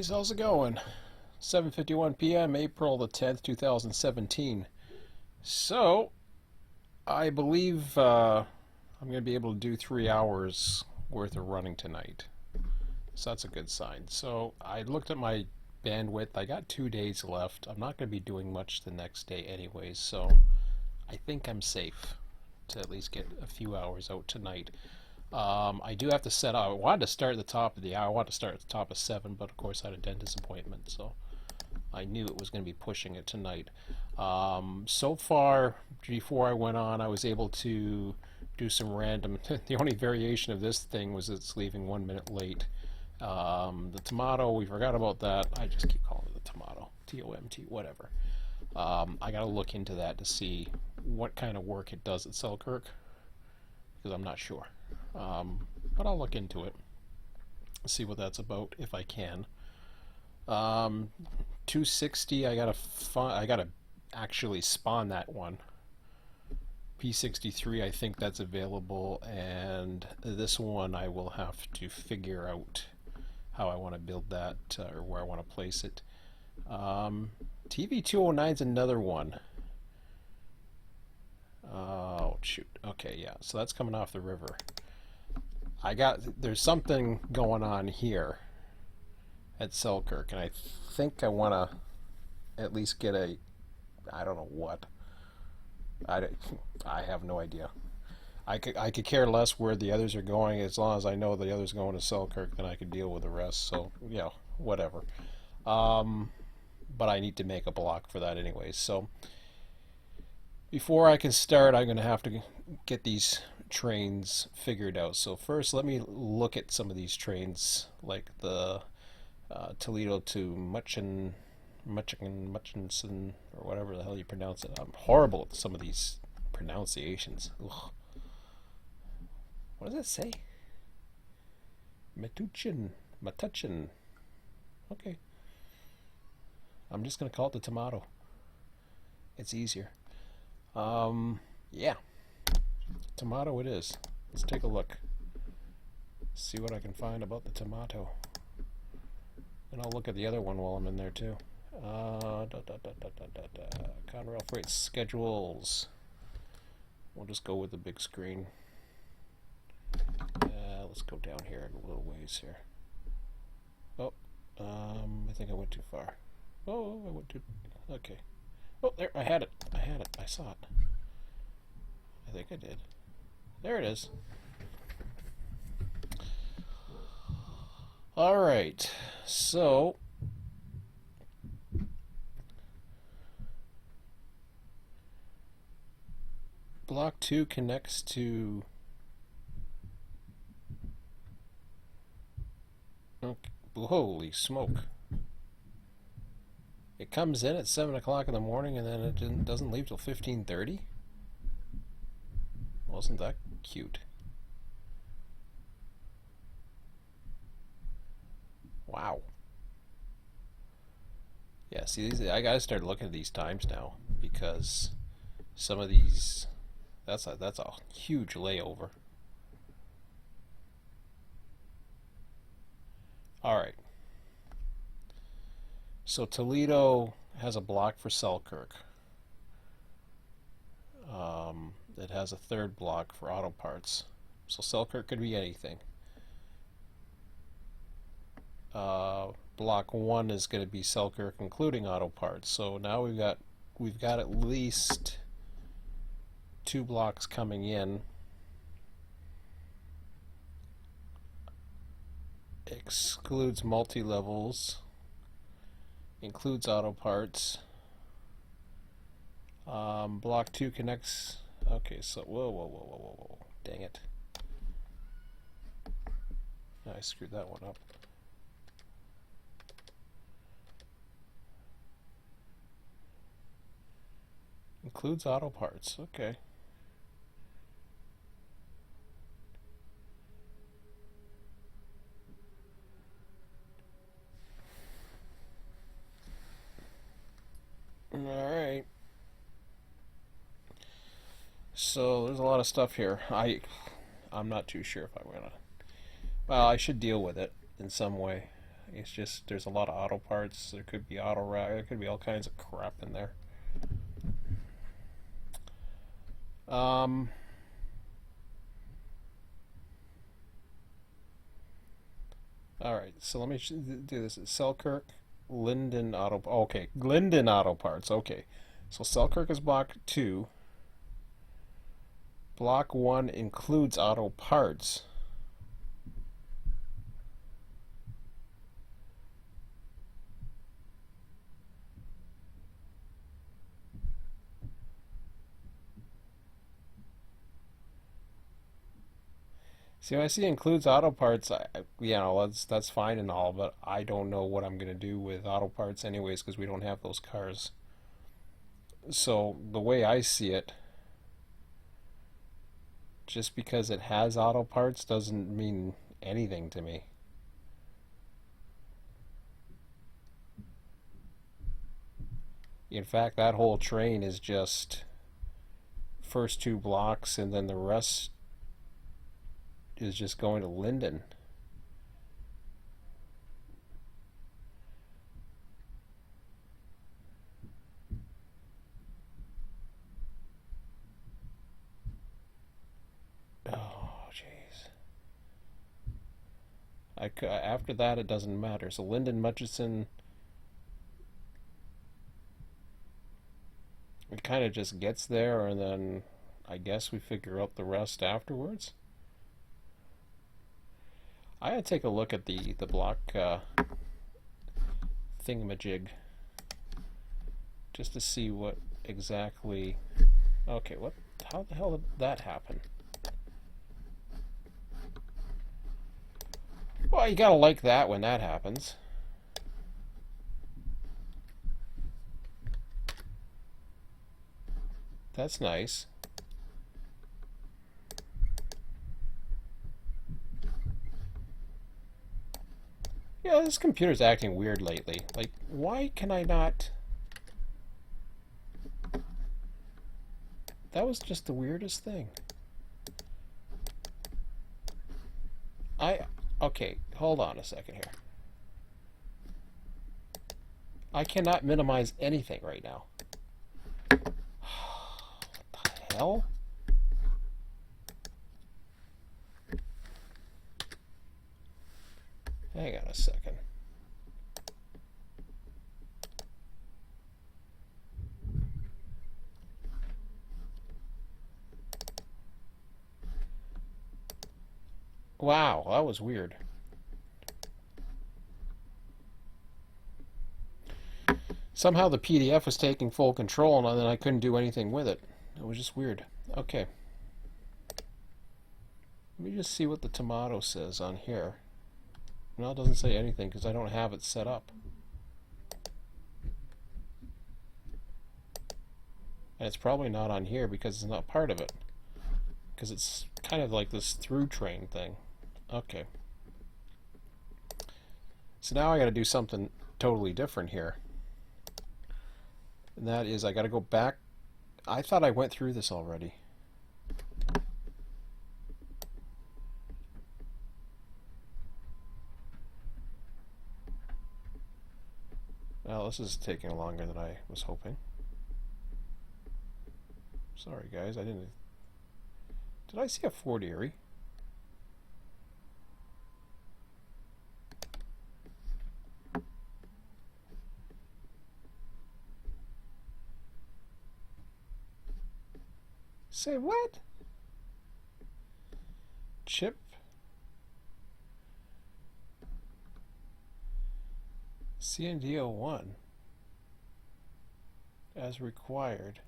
Guys, how's it going? 7:51 p.m. April the 10th, 2017. So, I believe I'm going to be able to do 3 hours worth of running tonight. So that's a good sign. So, I looked at my bandwidth. I got 2 days left. I'm not going to be doing much the next day anyways, so I think I'm safe to at least get a few hours out tonight. I do have to set up. I wanted to start at the top of the hour. I wanted to start at the top of 7, but of course I had a dentist appointment, so I knew it was going to be pushing it tonight. So far, before I went on, I was able to do some random. The only variation of this thing was it's leaving 1 minute late. The tomato, we forgot about that. I just keep calling it the tomato. TOMT, whatever. I got to look into that to see what kind of work it does at Selkirk, because I'm not sure. But I'll look into it, see what that's about if I can. 260, I gotta actually spawn that one. P63, I think that's available, and this one I will have to figure out how I want to build that, or where I want to place it. TV209 is another one. Oh shoot. Okay, yeah. So that's coming off the river. There's something going on here at Selkirk, and I think I want to at least get I don't know what. I have no idea. I could care less where the others are going, as long as I know the others going to Selkirk, then I could deal with the rest. So, yeah, whatever. But I need to make a block for that anyways. So, before I can start, I'm going to have to get these trains figured out. So first, let me look at some of these trains, like the Toledo to Mutchinson, or whatever the hell you pronounce it. I'm horrible at some of these pronunciations. Ugh. What does it say? Metuchin. Okay. I'm just going to call it the tomato. It's easier. Yeah. Tomato it is. Let's take a look. See what I can find about the tomato. And I'll look at the other one while I'm in there too. Conrail Freight schedules. We'll just go with the big screen. Let's go down here a little ways here. Oh, I think I went too far. Oh, I went too... Okay. Oh, there, I had it. I saw it. I think I did. There it is. Alright, so block 2 connects to... Okay. Holy smoke. It comes in at 7 o'clock in the morning and then it doesn't leave till 15:30? Wasn't that cute? Wow. Yeah, see, I gotta start looking at these times now, because some of these, that's a huge layover. All right. So Toledo has a block for Selkirk. It has a third block for auto parts. So Selkirk could be anything. Block 1 is going to be Selkirk, including auto parts. So now we've got at least 2 blocks coming in. Excludes multi-levels. Includes auto parts. Block 2 connects. Okay, so whoa. Dang it. I screwed that one up. Includes auto parts. Okay. Alright. So there's a lot of stuff here. I'm not too sure if I'm gonna... Well, I should deal with it in some way. It's just there's a lot of auto parts. There could be auto rack. There could be all kinds of crap in there. Um, all right, so let me do this. Selkirk, Linden Auto. Okay, Linden Auto Parts. Okay, so Selkirk is block 2. Block 1 includes auto parts. See, when I see includes auto parts, that's fine and all, but I don't know what I'm gonna do with auto parts anyways because we don't have those cars. So the way I see it, just because it has auto parts doesn't mean anything to me. In fact, that whole train is just first 2 blocks, and then the rest is just going to Linden. Oh, jeez. After that, it doesn't matter. So Linden, Mutchison, it kind of just gets there, and then I guess we figure out the rest afterwards. I gotta take a look at the block thingamajig just to see what exactly. Okay, what? How the hell did that happen? Well, you gotta like that when that happens. That's nice. Yeah, this computer's acting weird lately. Like, why can I not... That was just the weirdest thing. Okay, hold on a second here. I cannot minimize anything right now. What the hell? Hang on a second. Wow, that was weird. Somehow the PDF was taking full control and then I couldn't do anything with it. It was just weird. Okay. Let me just see what the tomato says on here. No, it doesn't say anything because I don't have it set up. And it's probably not on here because it's not part of it. Because it's kind of like this through train thing. Okay. So now I got to do something totally different here. And that is I got to go back. I thought I went through this already. Well, this is taking longer than I was hoping. Sorry guys, I didn't... Did I see a Ford Erie? Say what? Chip? CND01 as required.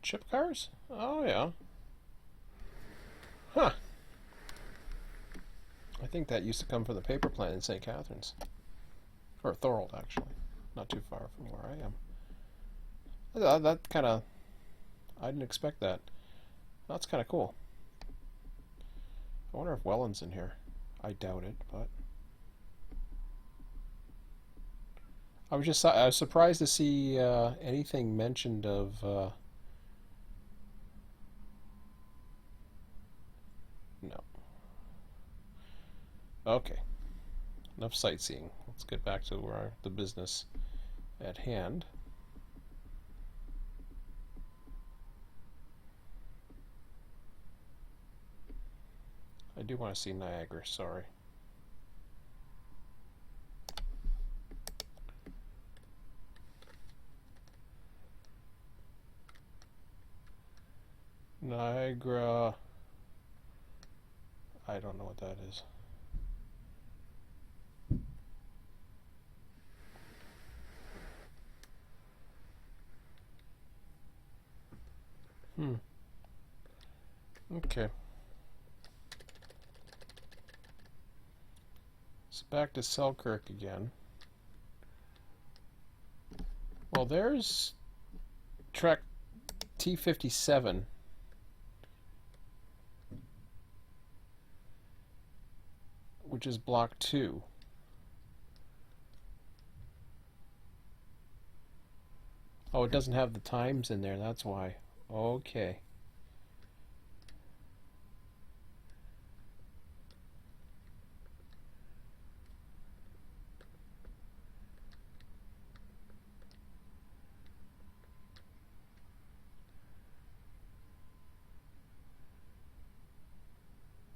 Chip cars? Oh yeah. Huh. I think that used to come from the paper plant in St. Catharines. Or Thorold, actually. Not too far from where I am. That kind of... I didn't expect that. That's kind of cool. I wonder if Welland's in here. I doubt it, but... I was surprised to see anything mentioned of Okay, enough sightseeing. Let's get back to the business at hand. I do want to see Niagara, sorry. Niagara. I don't know what that is. Okay. So back to Selkirk again. Well, there's track T57. Which is block 2. Oh, it doesn't have the times in there, that's why. Okay.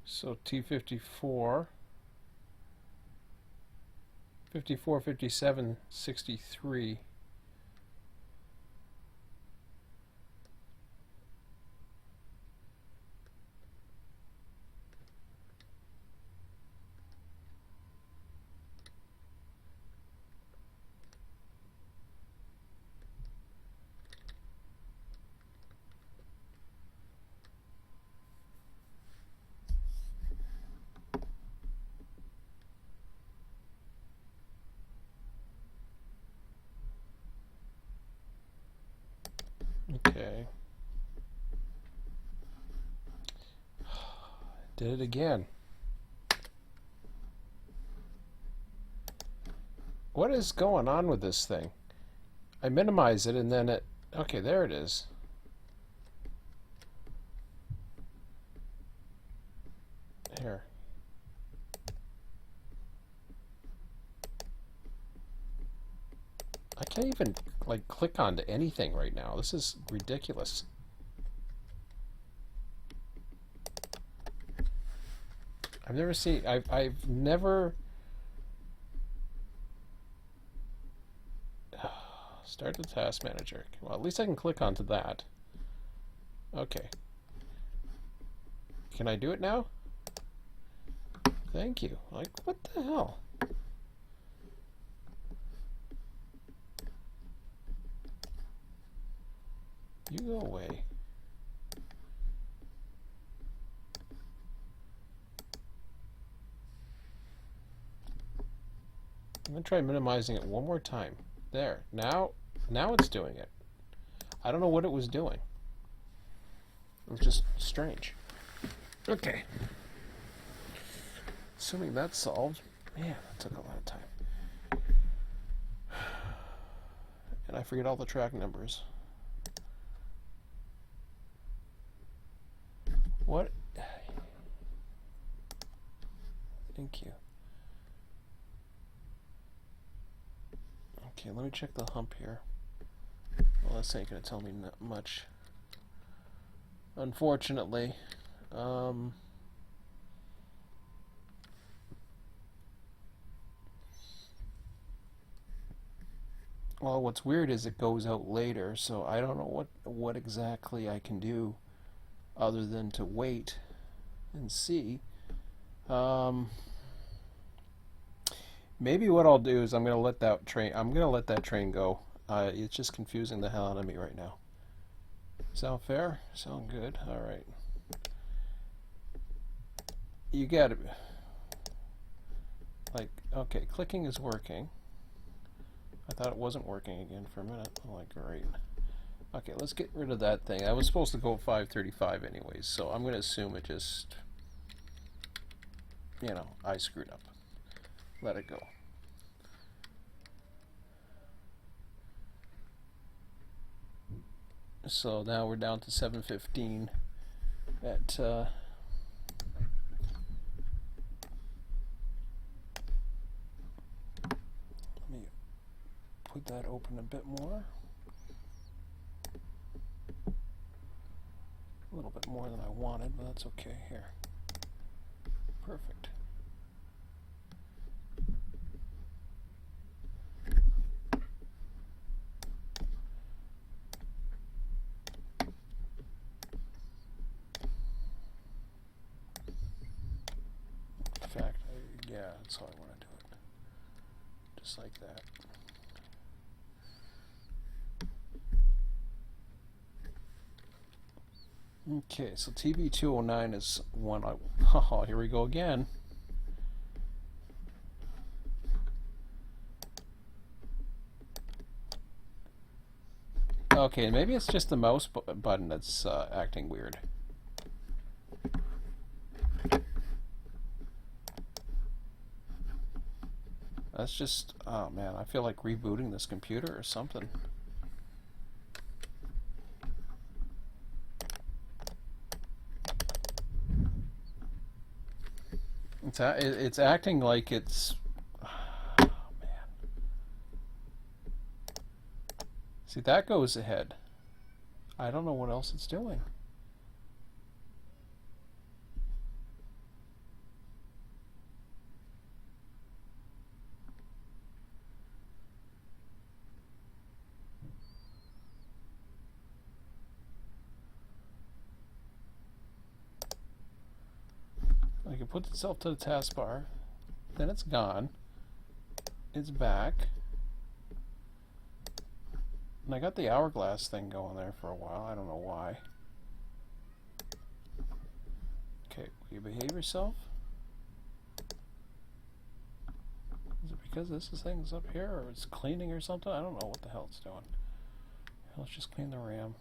So T54, 54, 57, 63. Okay. Did it again. What is going on with this thing? I minimize it and then it... Okay, there it is. Here. I can't even, like, click onto anything right now. This is ridiculous. I've never seen... I've never... Start the task manager. Well, at least I can click onto that. Okay. Can I do it now? Thank you. Like, what the hell? You go away. I'm going to try minimizing it one more time. There. Now it's doing it. I don't know what it was doing. It was just strange. Okay. Assuming that's solved. Man, that took a lot of time. And I forget all the track numbers. What? Thank you. Okay, let me check the hump here. Well, this ain't gonna tell me much. Unfortunately. Well, what's weird is it goes out later, so I don't know what exactly I can do other than to wait and see. Maybe what I'll do is I'm gonna let that train go. It's just confusing the hell out of me right now. Sound fair? Sound good? All right. You got it. Like, okay, clicking is working. I thought it wasn't working again for a minute. I'm like, great. Okay, let's get rid of that thing. I was supposed to go at 5:35 anyways, so I'm gonna assume it just, you know, I screwed up. Let it go. So now we're down to 7:15 at put that open a bit more. A little bit more than I wanted, but that's okay here. Perfect. In fact, yeah, that's how I want to do it. Just like that. Okay, so TV209 is one I... Oh, here we go again. Okay, maybe it's just the mouse button that's acting weird. That's just... Oh man, I feel like rebooting this computer or something. It's acting like it's... Oh, man. See, that goes ahead. I don't know what else it's doing. Like it puts itself to the taskbar, then it's gone, it's back, and I got the hourglass thing going there for a while. I don't know why. Okay, will you behave yourself? Is it because this thing's up here, or it's cleaning or something? I don't know what the hell it's doing. Let's just clean the RAM.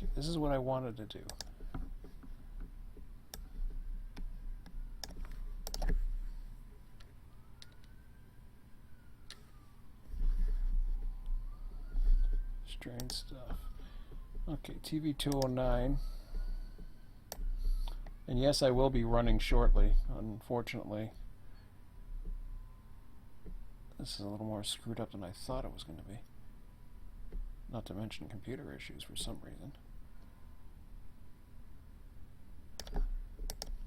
Okay, this is what I wanted to do. Strange stuff. Okay, TV209. And yes, I will be running shortly, unfortunately. This is a little more screwed up than I thought it was going to be. Not to mention computer issues for some reason.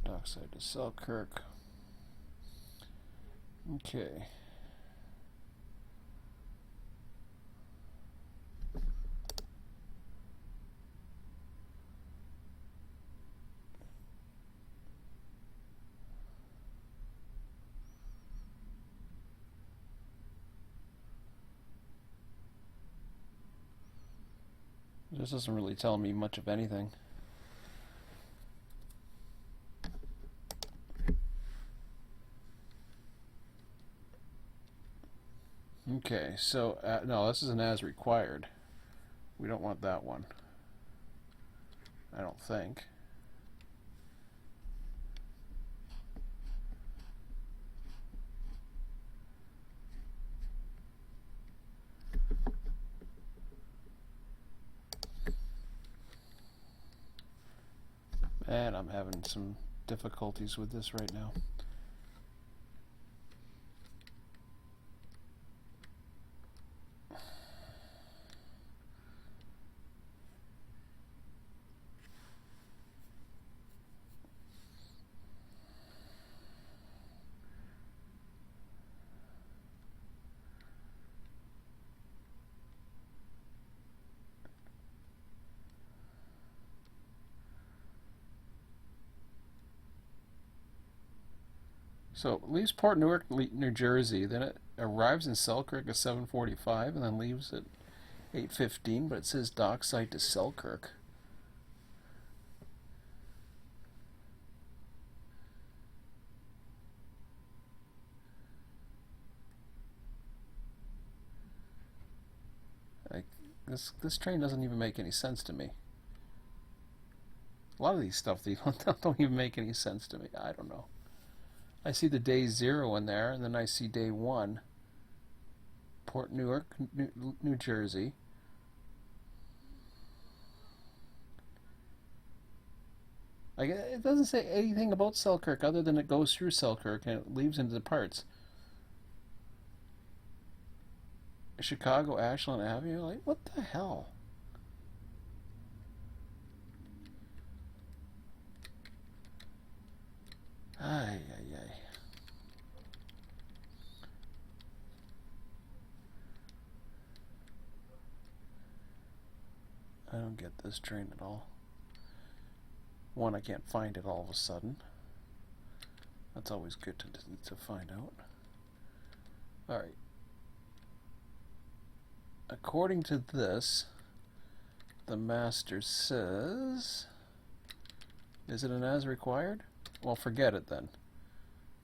Dockside to Selkirk. Okay. This doesn't really tell me much of anything. Okay, so no, this is an as required. We don't want that one. I don't think. And I'm having some difficulties with this right now. So it leaves Port Newark, New Jersey, then it arrives in Selkirk at 7:45 and then leaves at 8:15, but it says dockside to Selkirk. Like this train doesn't even make any sense to me. A lot of these stuff don't even make any sense to me. I don't know. I see the day 0 in there, and then I see day 1. Port Newark, New Jersey. Like, it doesn't say anything about Selkirk other than it goes through Selkirk and it leaves into the parts. Chicago, Ashland Avenue? Like, what the hell? Ay, ay, ay. I don't get this train at all. One, I can't find it all of a sudden. That's always good to find out. Alright. According to this, the master says... Is it an as required? Well, forget it then.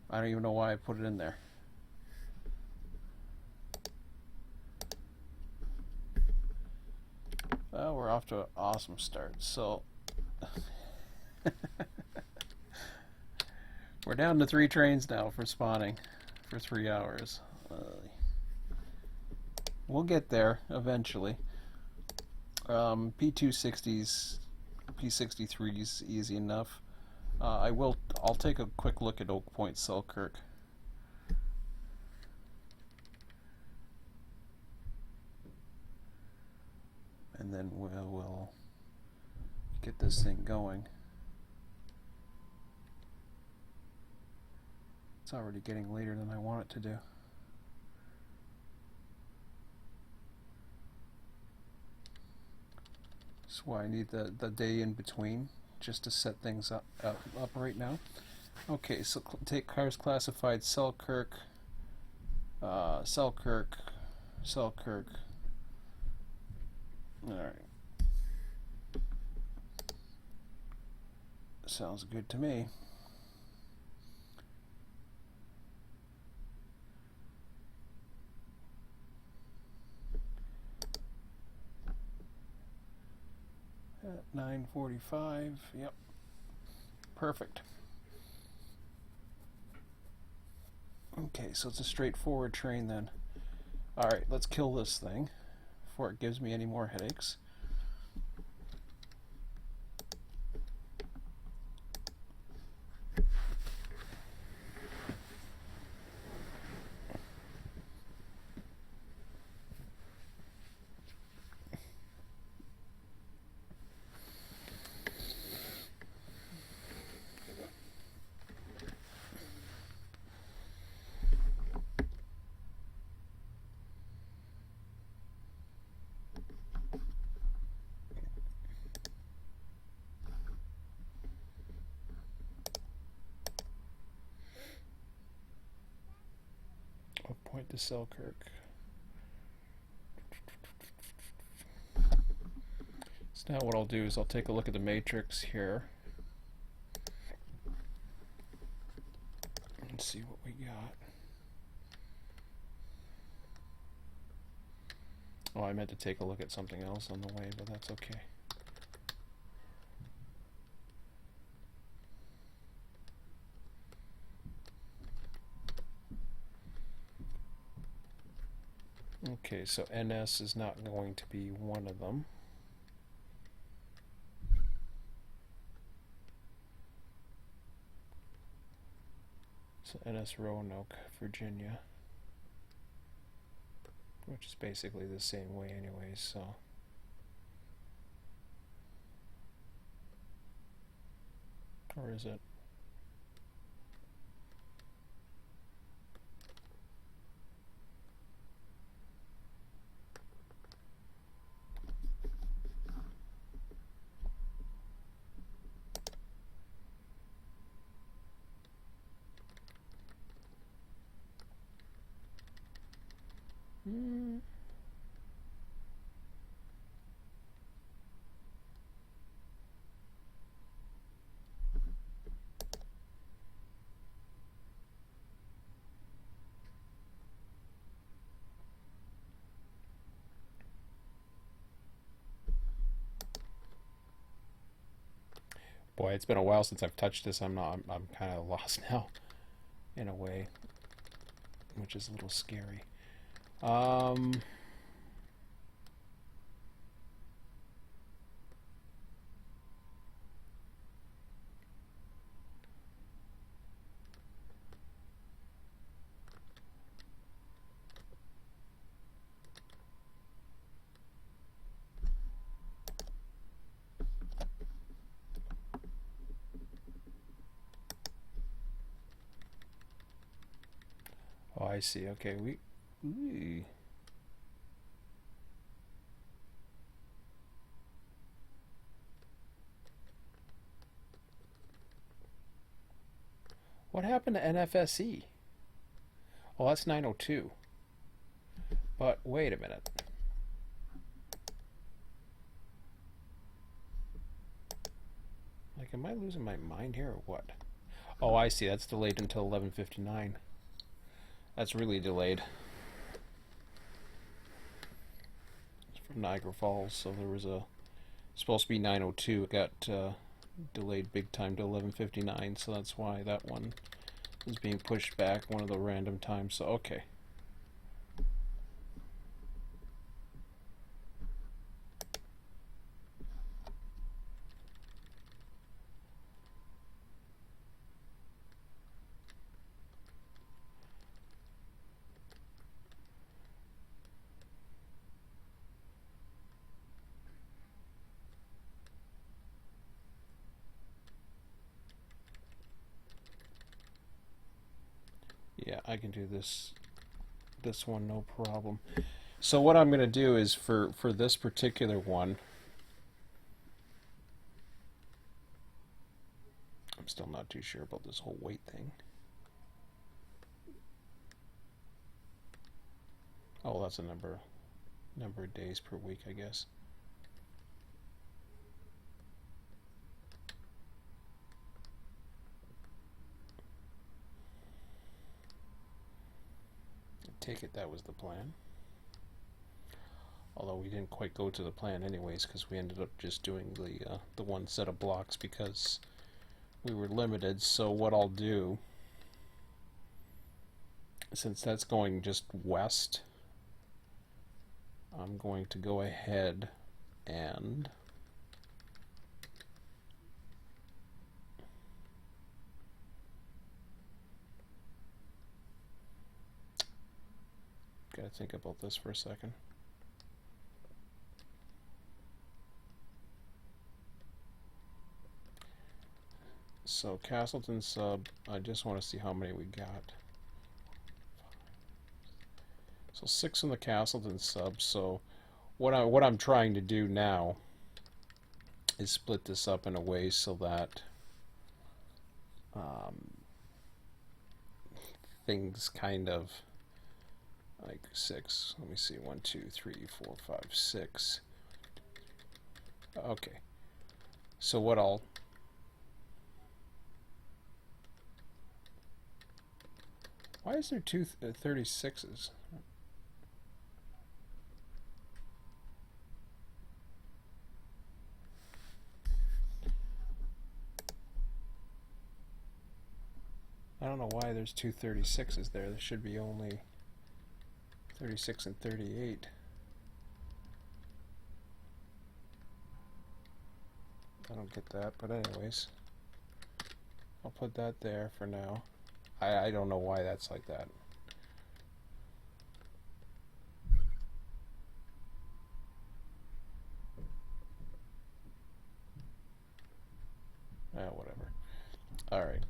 I don't even know why I put it in there. Well, we're off to an awesome start. So... We're down to 3 trains now for spawning for 3 hours. We'll get there eventually. P260s, P63s, easy enough. I'll take a quick look at Oak Point, Selkirk. And then we'll get this thing going. It's already getting later than I want it to do. That's why I need the day in between, just to set things up right now. Okay, so take cars classified Selkirk, Selkirk. Alright. Sounds good to me. At 9:45, yep. Perfect. Okay, so it's a straightforward train then. Alright, let's kill this thing before it gives me any more headaches. Oak Point to Selkirk. So now what I'll do is I'll take a look at the matrix here and see what we got. Oh, I meant to take a look at something else on the way, but that's okay. Okay, so NS is not going to be one of them. So NS Roanoke, Virginia, which is basically the same way anyways, so. Or is it? Boy, it's been a while since I've touched this. I'm kind of lost now, in a way, which is a little scary. I see. Okay, Ooh. What happened to NFSE? Oh, that's 902. But wait a minute. Like, am I losing my mind here or what? Oh, I see. That's delayed until 11:59. That's really delayed. It's from Niagara Falls, so there was a supposed to be 902. It got delayed big time to 11:59, so that's why that one is being pushed back one of the random times. So okay. Yeah, I can do this one no problem. So what I'm going to do is for this particular one, I'm still not too sure about this whole weight thing. Oh, that's a number of days per week, I guess. I take it that was the plan. Although we didn't quite go to the plan anyways, because we ended up just doing the one set of blocks because we were limited. So what I'll do, since that's going just west, I'm going to go ahead and gotta think about this for a second. So Castleton sub, I just want to see how many we got. So 6 on the Castleton sub. So what I'm trying to do now is split this up in a way so that things kind of like 6. Let me see, 1, 2, 3, 4, 5, 6. Okay. So what I'll why is there two 36s? I don't know why there's two 36s there. There should be only 36 and 38. I don't get that, but anyways, I'll put that there for now. I don't know why that's like that. Whatever. Alright.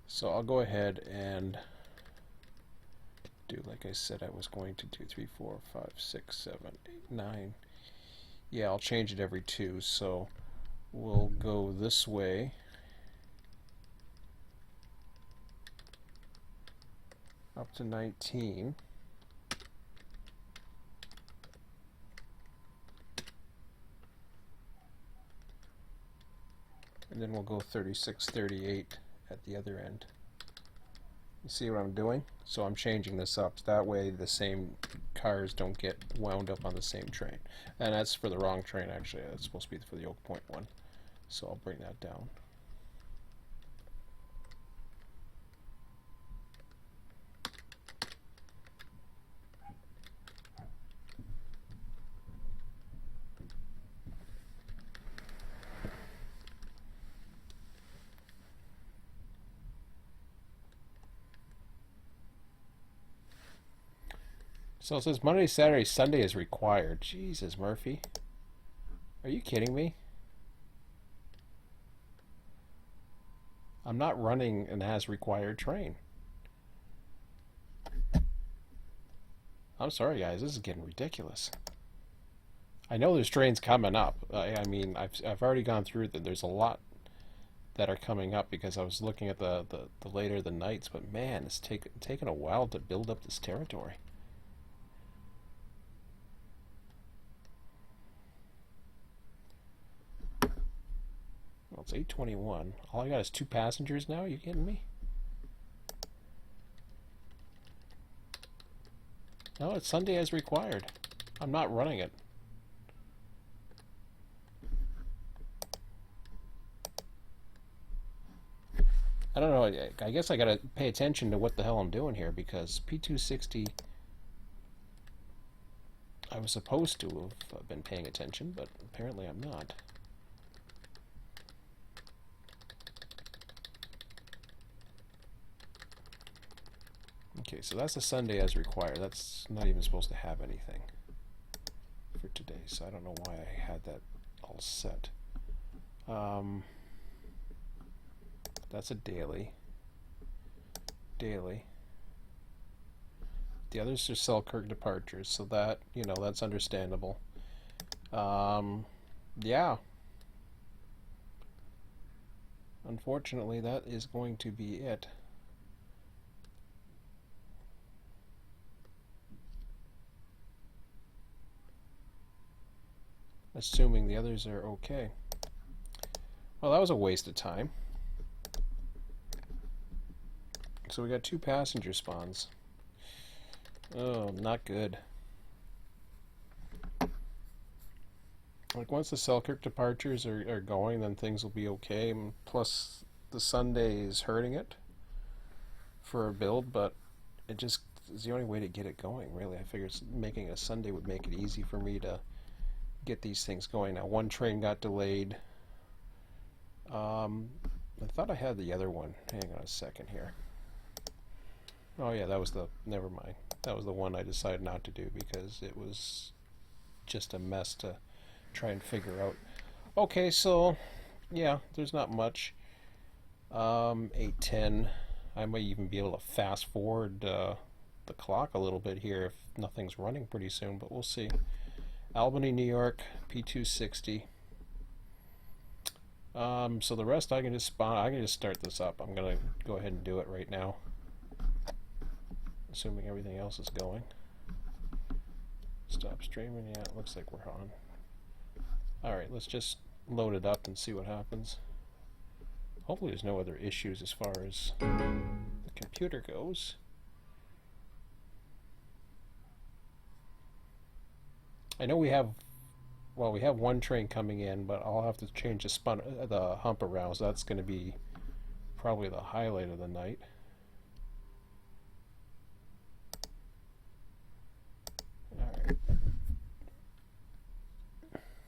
So I'll go ahead and do like I said I was going to do 3, 4, 5, 6, 7, 8, 9. Yeah, I'll change it every 2. So we'll go this way. Up to 19. And then we'll go 36, 38 at the other end. You see what I'm doing? So I'm changing this up. That way the same cars don't get wound up on the same train. And that's for the wrong train, actually. That's supposed to be for the Oak Point one. So I'll bring that down. So it says Monday, Saturday, Sunday is required. Jesus, Murphy. Are you kidding me? I'm not running an as required train. I'm sorry, guys. This is getting ridiculous. I know there's trains coming up. I mean, I've already gone through that. There's a lot that are coming up because I was looking at the later the nights. But man, it's taken a while to build up this territory. Well, it's 8:21. All I got is 2 passengers now? Are you kidding me? No, it's Sunday as required. I'm not running it. I don't know. I guess I gotta pay attention to what the hell I'm doing here because P260. I was supposed to have been paying attention, but apparently I'm not. Okay, so that's a Sunday as required. That's not even supposed to have anything for today, so I don't know why I had that all set. That's a daily. Daily. The others are Selkirk departures, so that, you know, that's understandable. Yeah. Unfortunately, that is going to be it. Assuming the others are okay. Well, that was a waste of time. So we got 2 passenger spawns. Oh, not good. Like once the Selkirk departures are going, then things will be okay. And plus, the Sunday is hurting it for a build, but it just is the only way to get it going, really. I figured making a Sunday would make it easy for me to get these things going. Now, one train got delayed. I thought I had the other one. Hang on a second here. Oh yeah, that was the, never mind. That was the one I decided not to do because it was just a mess to try and figure out. Okay, so yeah, there's not much. 8:10. I might even be able to fast forward the clock a little bit here if nothing's running pretty soon, but we'll see. Albany, New York, P260. So the rest I can just spawn. I can just start this up. I'm gonna go ahead and do it right now, assuming everything else is going. Stop streaming. Yeah, it looks like we're on. Alright, let's just load it up and see what happens. Hopefully there's no other issues as far as the computer goes. I know we have, well, we have one train coming in, but I'll have to change the hump around, so that's going to be probably the highlight of the night. Alright.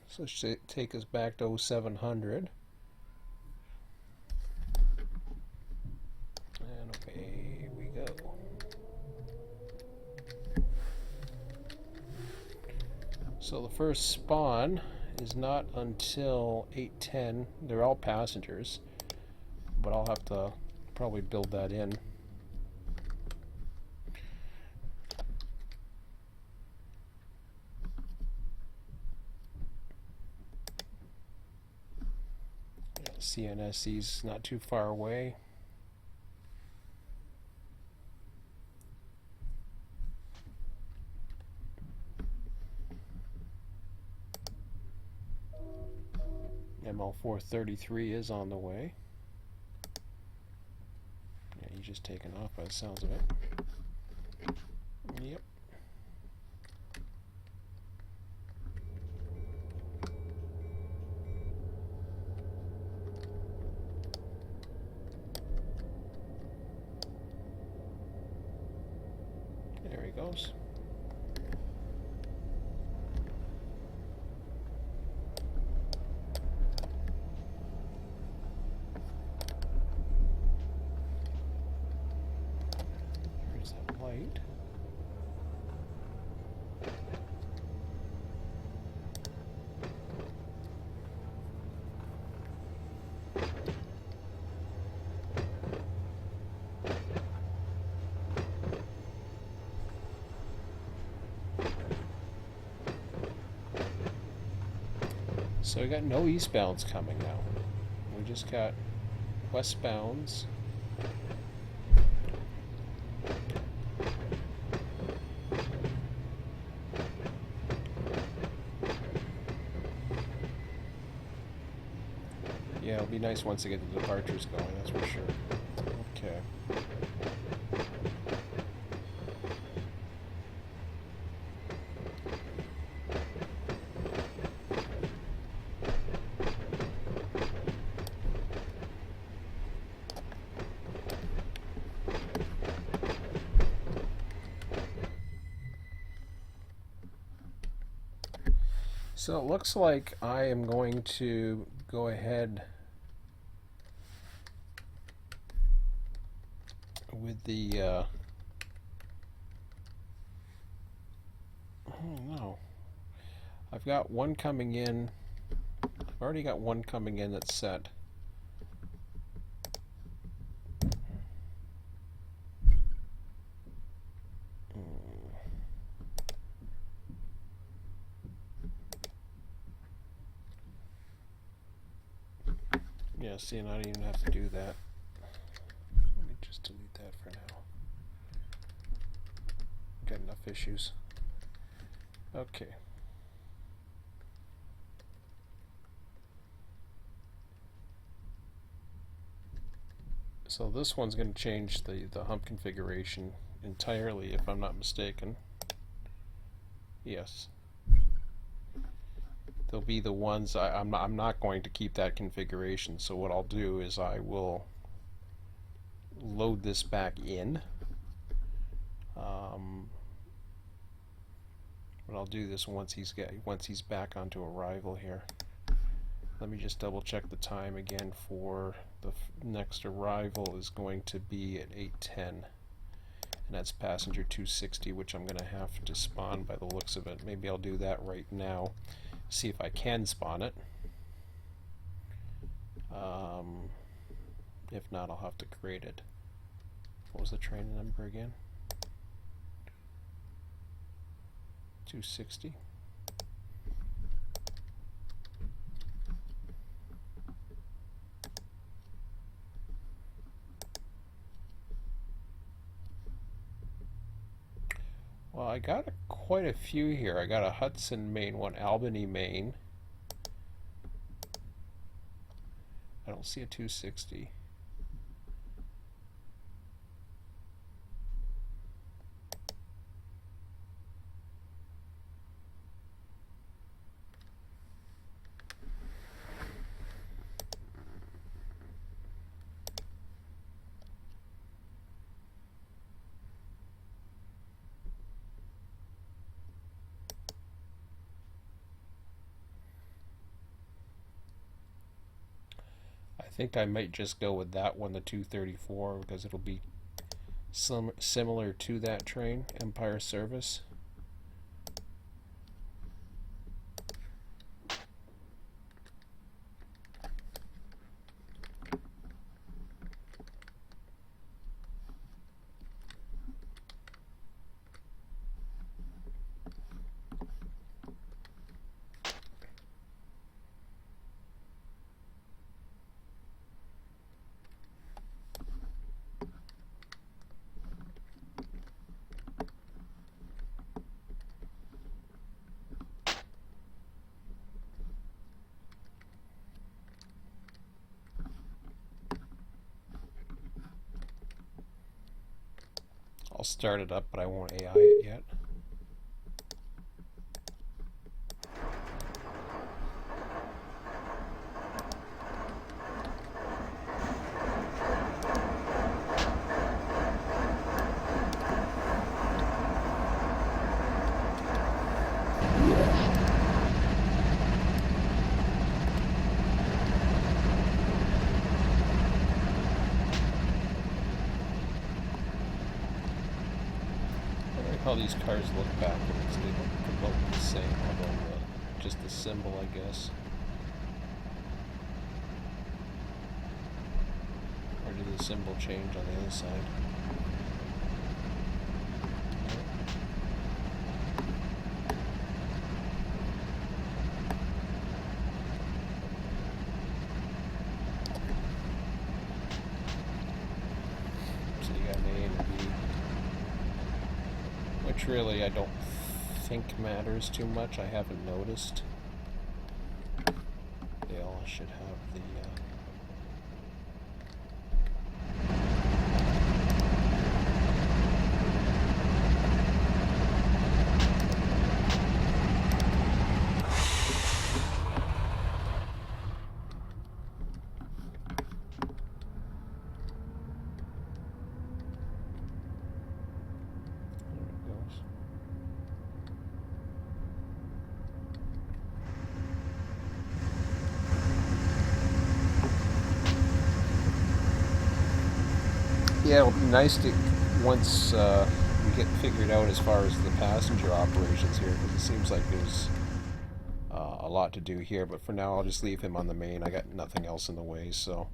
So it should take us back to 0700. And away we go. So the first spawn is not until 8:10. They're all passengers, but I'll have to probably build that in. CNSC's not too far away. ML433 is on the way. Yeah, he's just taken off by the sounds of it. Yep. There he goes. There's that light. So we got no eastbounds coming now. We just got westbounds. Yeah, it'll be nice once they get the departures going, that's for sure. Okay. So it looks like I am going to go ahead with the I don't know. I've got one coming in. I've already got one coming in that's set. Yeah, see, and I don't even have to do that. Let me just delete that for now. Got enough issues. Okay. So this one's going to change the hump configuration entirely, if I'm not mistaken. Yes. They'll be the ones I'm not going to keep that configuration. So what I'll do is I will load this back in. But I'll do this once he's back onto arrival here. Let me just double check the time again for the next arrival is going to be at 8:10, and that's passenger 260, which I'm going to have to spawn by the looks of it. Maybe I'll do that right now, see if I can spawn it. If not, I'll have to create it. What was the train number again? 260. Well, I got quite a few here. I got a Hudson, Maine, one Albany, Maine. I don't see a 260. I think I might just go with that one, the 234, because it'll be similar to that train, Empire Service. I'll start it up, but I won't AI it yet. How these cars look backwards, they look about the same, although just the symbol, I guess. Or did the symbol change on the other side? which really I don't think matters too much. I haven't noticed. They all should have the... Yeah, it'll be nice to, once we get figured out as far as the passenger operations here, because it seems like there's a lot to do here, but for now I'll just leave him on the main. I got nothing else in the way, so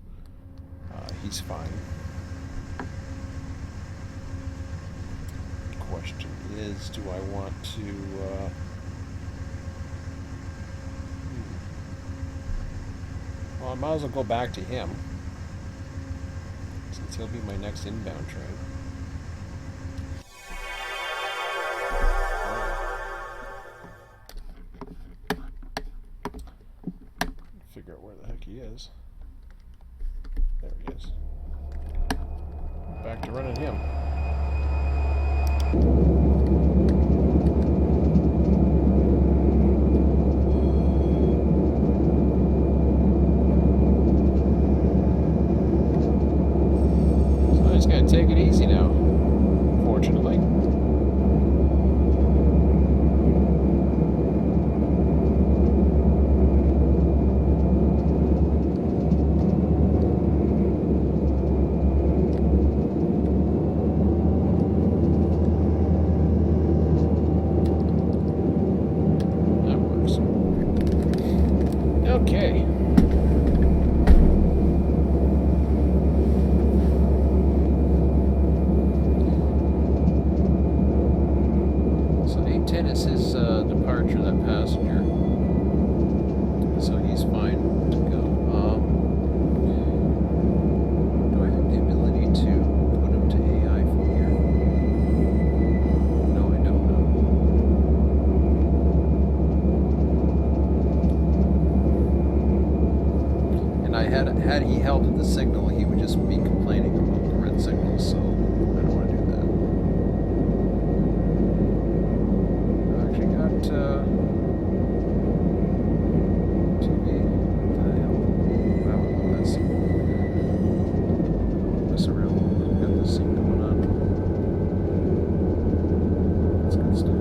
he's fine. The question is, do I want to... Well, I might as well go back to him, since he'll be my next inbound train. Figure out where the heck he is. There he is. Back to running him. Take it easy now, fortunately. That works. Okay. Is his departure, that passenger, so he's fine to go. Do I have the ability to put him to AI from here? No, I don't know. And had he held the signal, he would just be complaining about the red signal, so I don't want to do that. TV. What the hell? Wow, that's real. Got this thing going on. That's good stuff.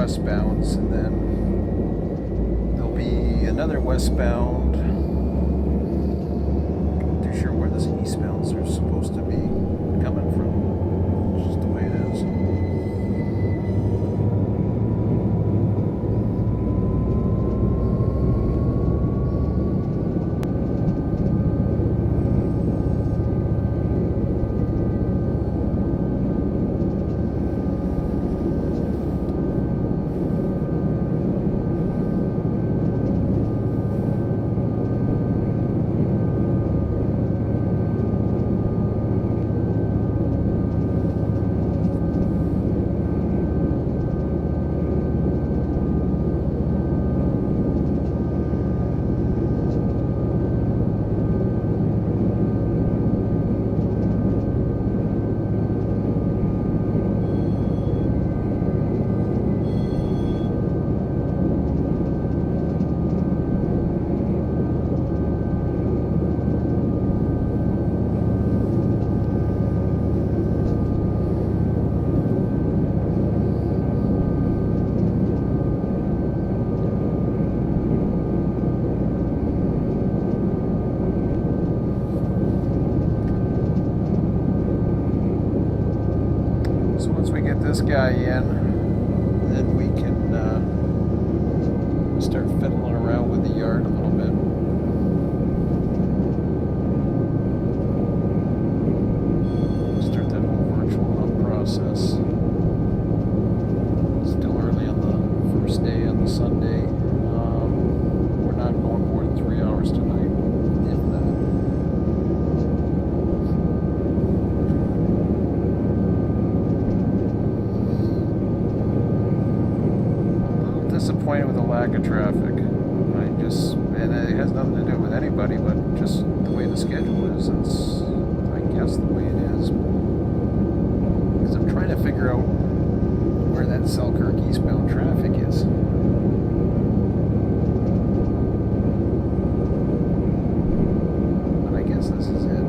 westbounds, and then there'll be another westbound. Not too sure where this eastbounds are supposed to be coming from. It's just the way it is. So once we get this guy in, then we can start fiddling around with the yard a little bit. Start that whole virtual hub process. Still early on the first day on the Sunday. We're not going more than 3 hours tonight, if that. Disappointed with the lack of traffic. And it has nothing to do with anybody, but just the way the schedule is. It's, I guess, the way it is. Because I'm trying to figure out where that Selkirk eastbound traffic is. But I guess this is it.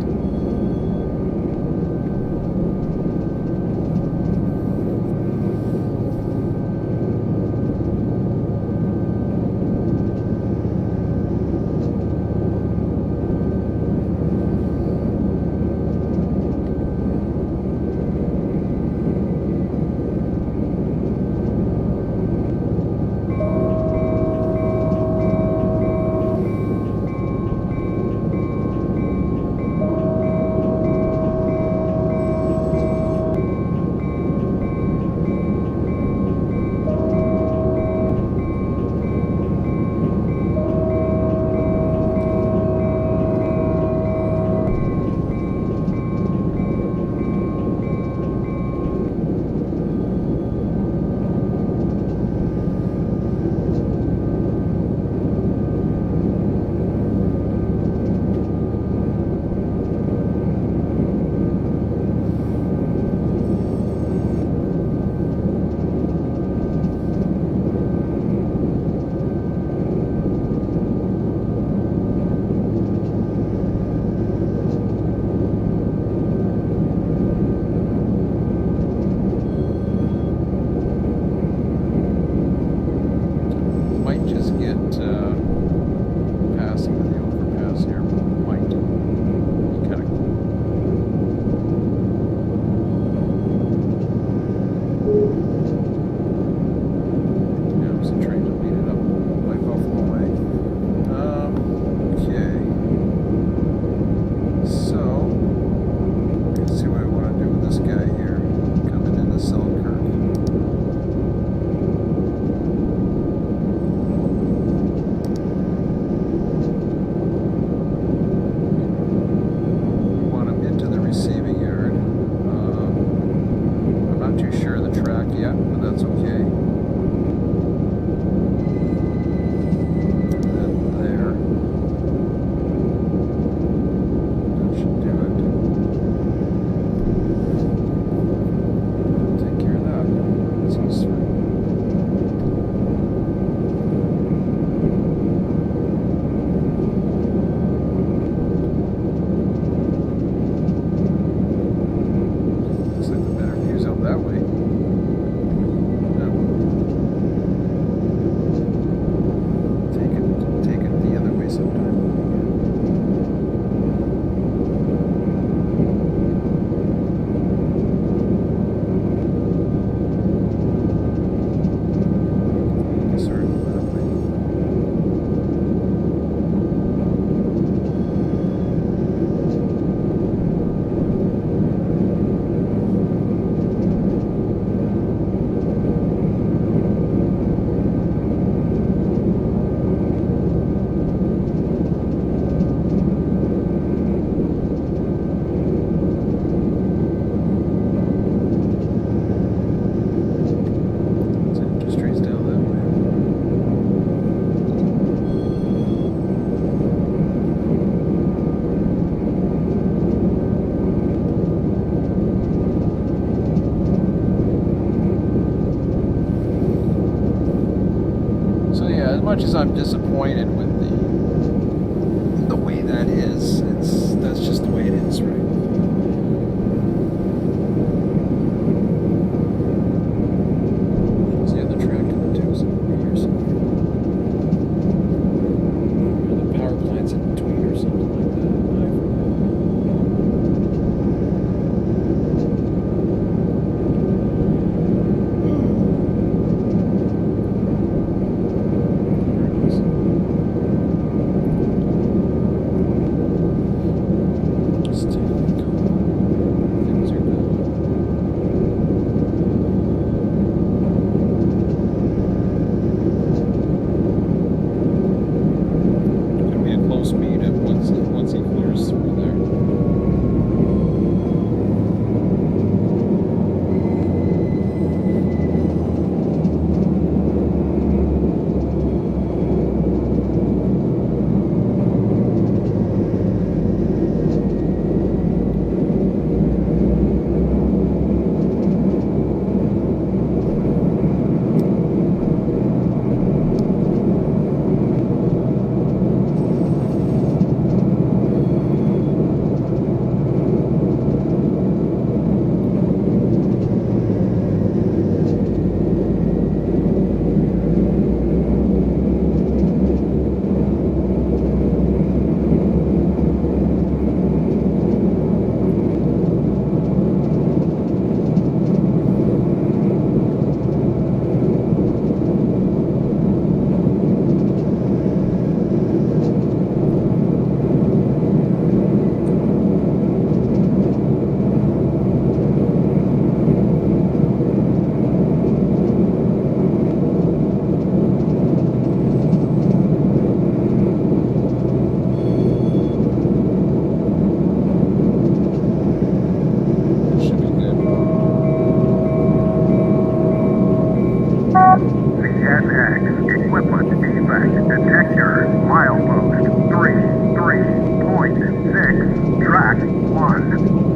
as much as I'm disappointed with the way that is, that's just the way it is, right? There's the other track coming too, so over here somewhere. Or the power plant's in between or something like that. I forget. Once he clears through there. Equipment defect detector, milepost 33.6, track 1.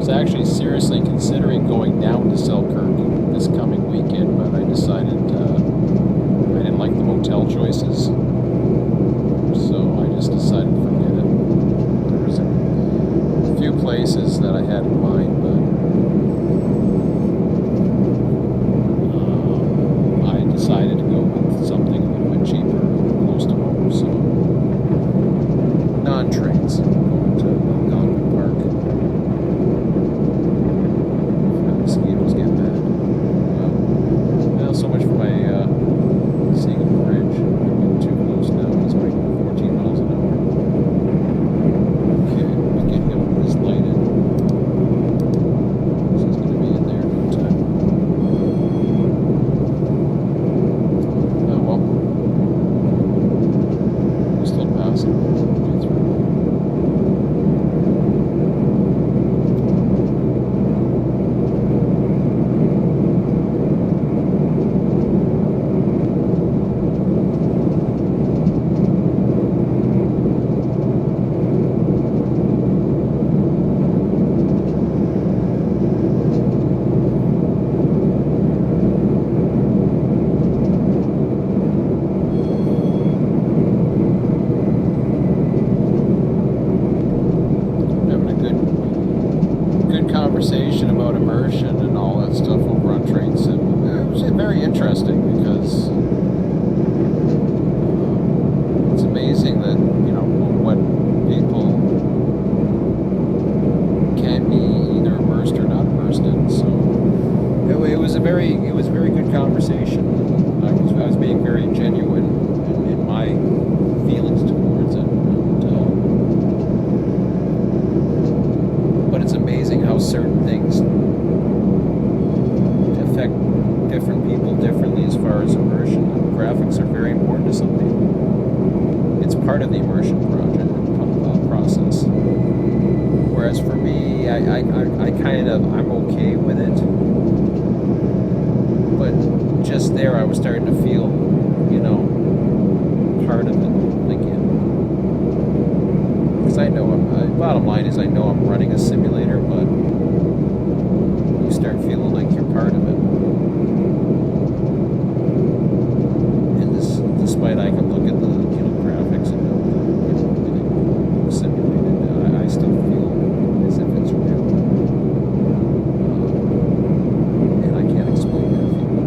Actually seriously considering going down to Selkirk this coming weekend, but I decided I didn't like the motel choices, so I just decided to forget it. There was a few places that I had in mind, but I decided to go with something a little bit cheaper, close to home, so non-trains, going to Algonquin Park. Mosquitoes get mad. Well, so much for my seeing a bridge. I'm getting too some people. It's part of the immersion process. Whereas for me, I kind of, I'm okay with it. But just there, I was starting to feel, you know, part of it again. Because I know, bottom line is I know I'm running a simulator, but you start feeling like you're part of it. And despite I can look at the, you know, graphics and everything simulated, I still feel as if it's real. And I can't explain that feeling.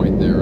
point there.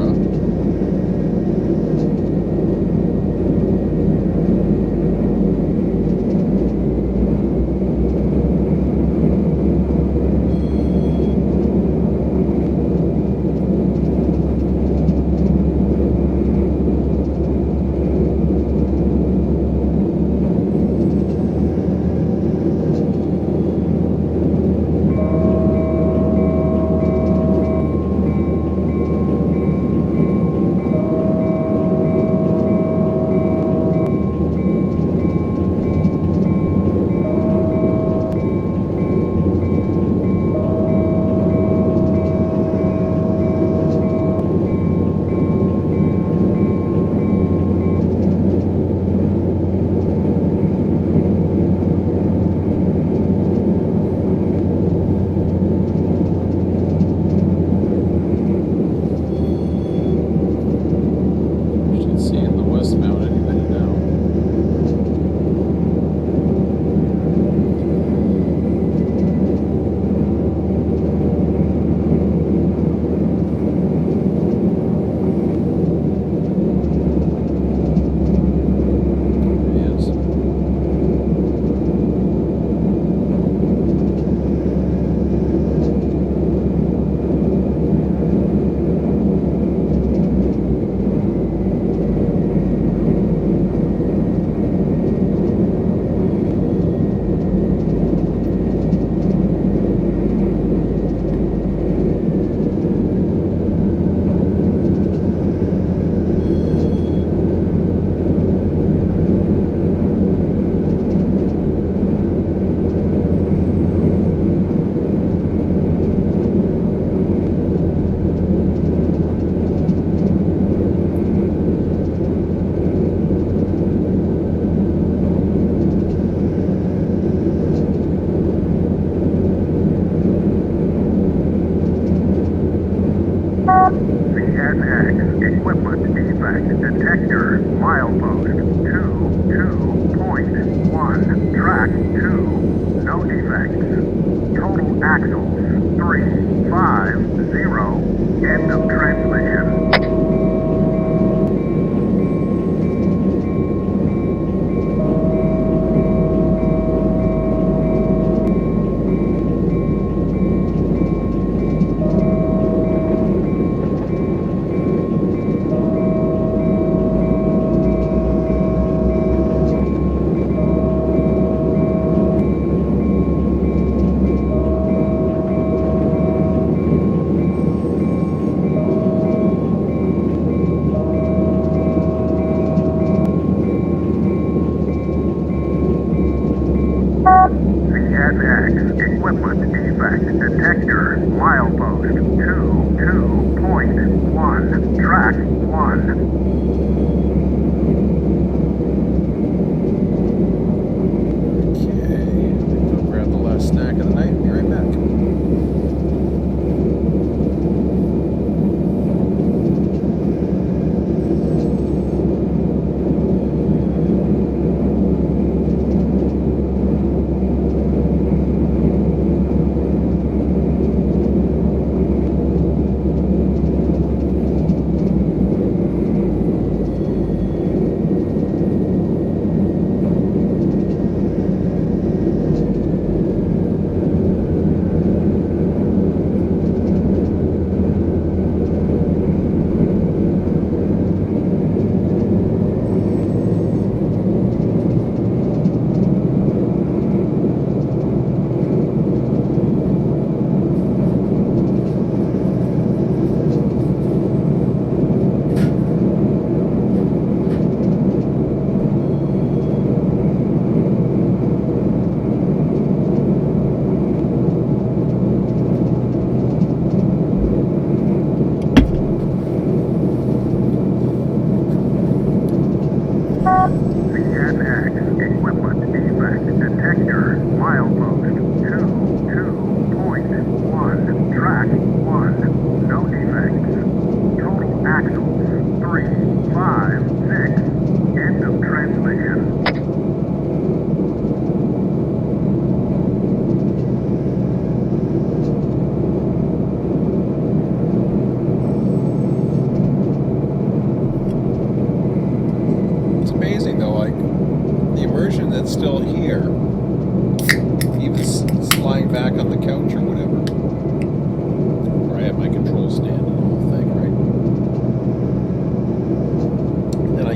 Should see in the westbound any minute now. There he is. CSX equipment defect detector milepost 22.1 track 2 no defects total axles 350 end of transmission. CSX equipment defect detector milepost 22.1 track 1. Okay, go grab the last snack of the night and be right back.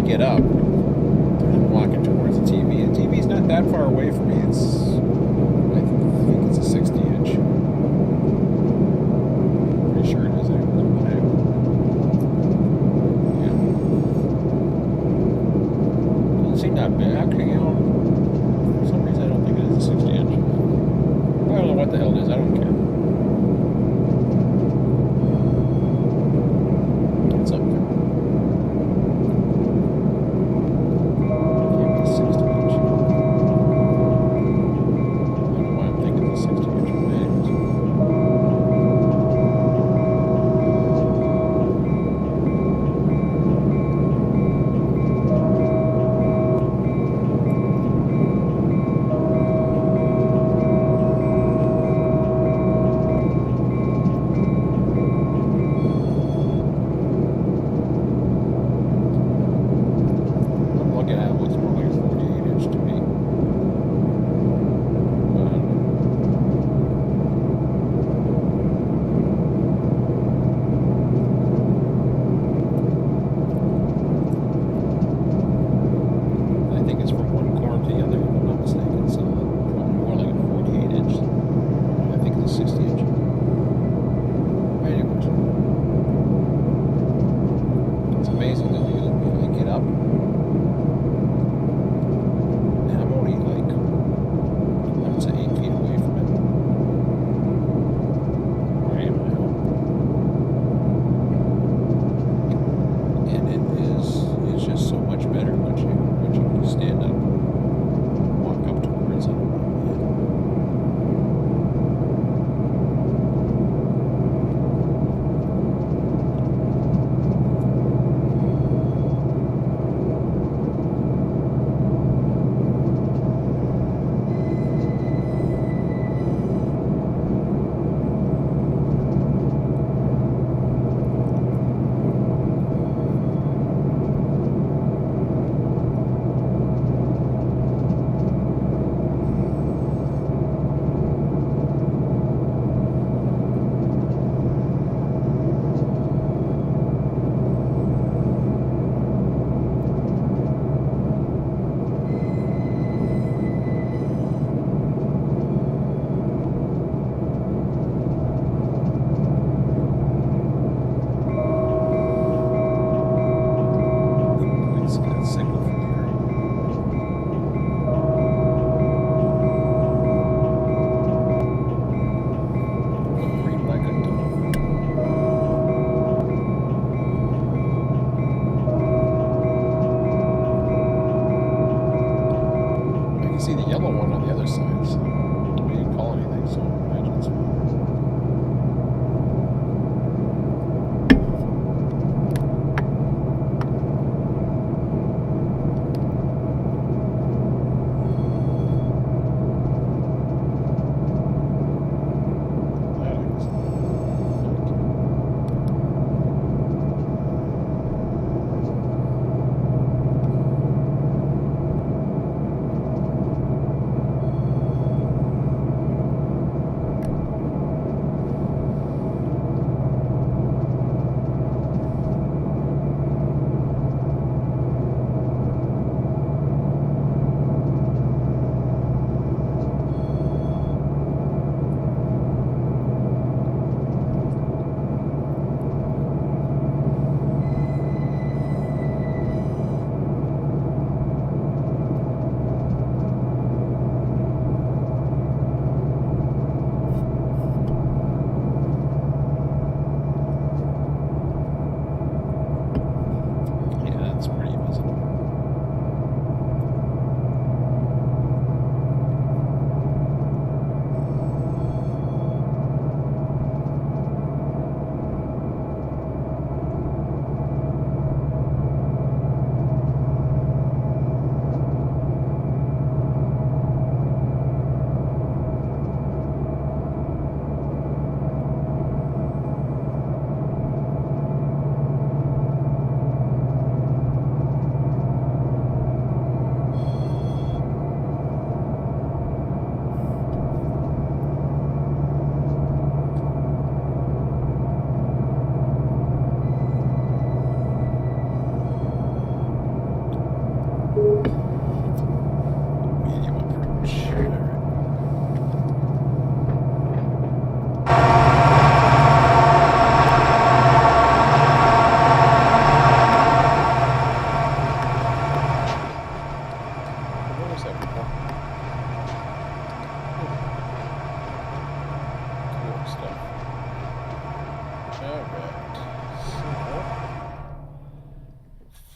get up, I'm walking towards the TV. The TV's not that far away from me. I think it's a 60 inch. Pretty sure it is. Yeah. Doesn't seem that big. Actually, you know, for some reason I don't think it is a 60 inch. I don't know what the hell it is. I don't care. It's up there. It can't be 60 inch.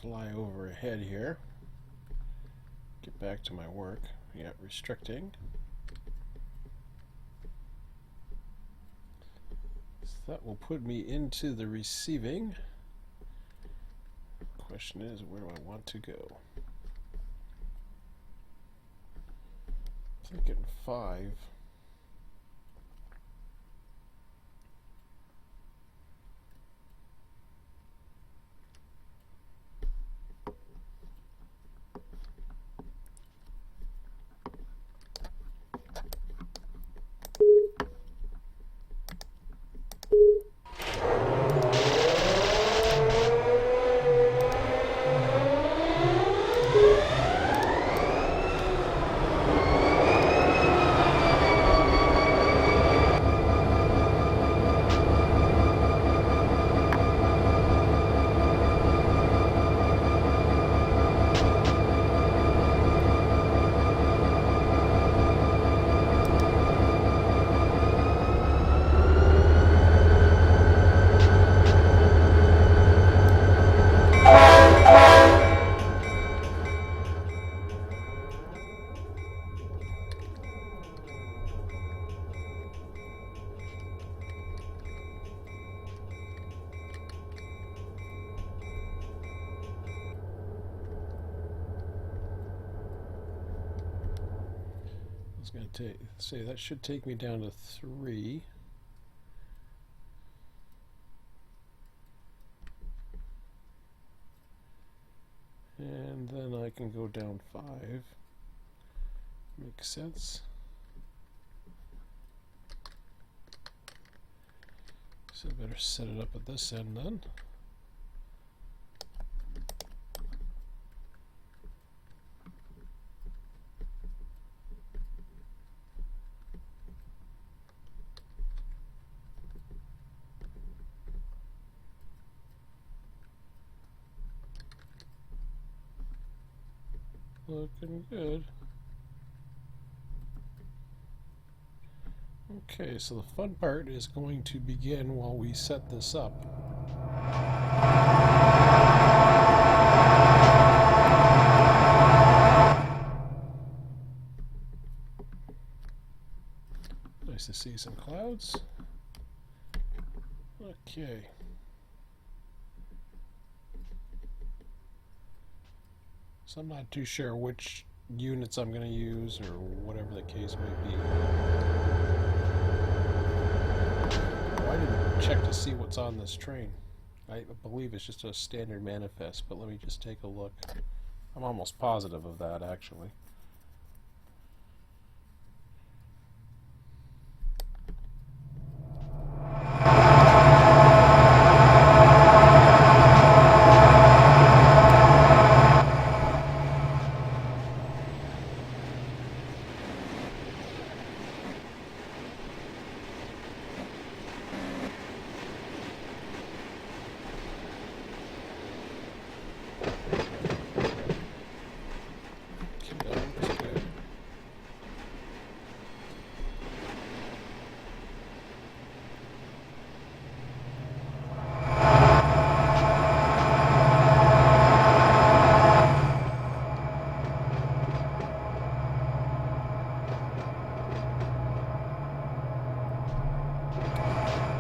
fly overhead here. Get back to my work. Yeah, restricting. So that will put me into the receiving. Question is, where do I want to go? Thinking 5. I was going to say that should take me down to 3. And then I can go down 5. Makes sense. So I better set it up at this end then. Looking good. Okay, so the fun part is going to begin while we set this up. Nice to see some clouds. Okay. So I'm not too sure which units I'm going to use or whatever the case may be. Oh, I didn't check to see what's on this train. I believe it's just a standard manifest, but let me just take a look. I'm almost positive of that, actually.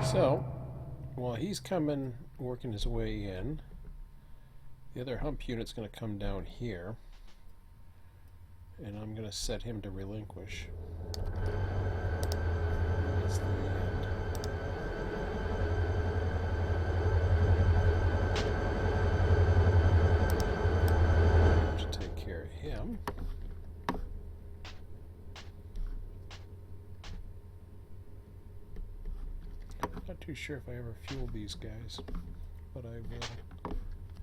So, while he's coming, working his way in, the other hump unit's going to come down here, and I'm going to set him to relinquish. That's the end. To take care of him. Not too sure if I ever fuel these guys, but I will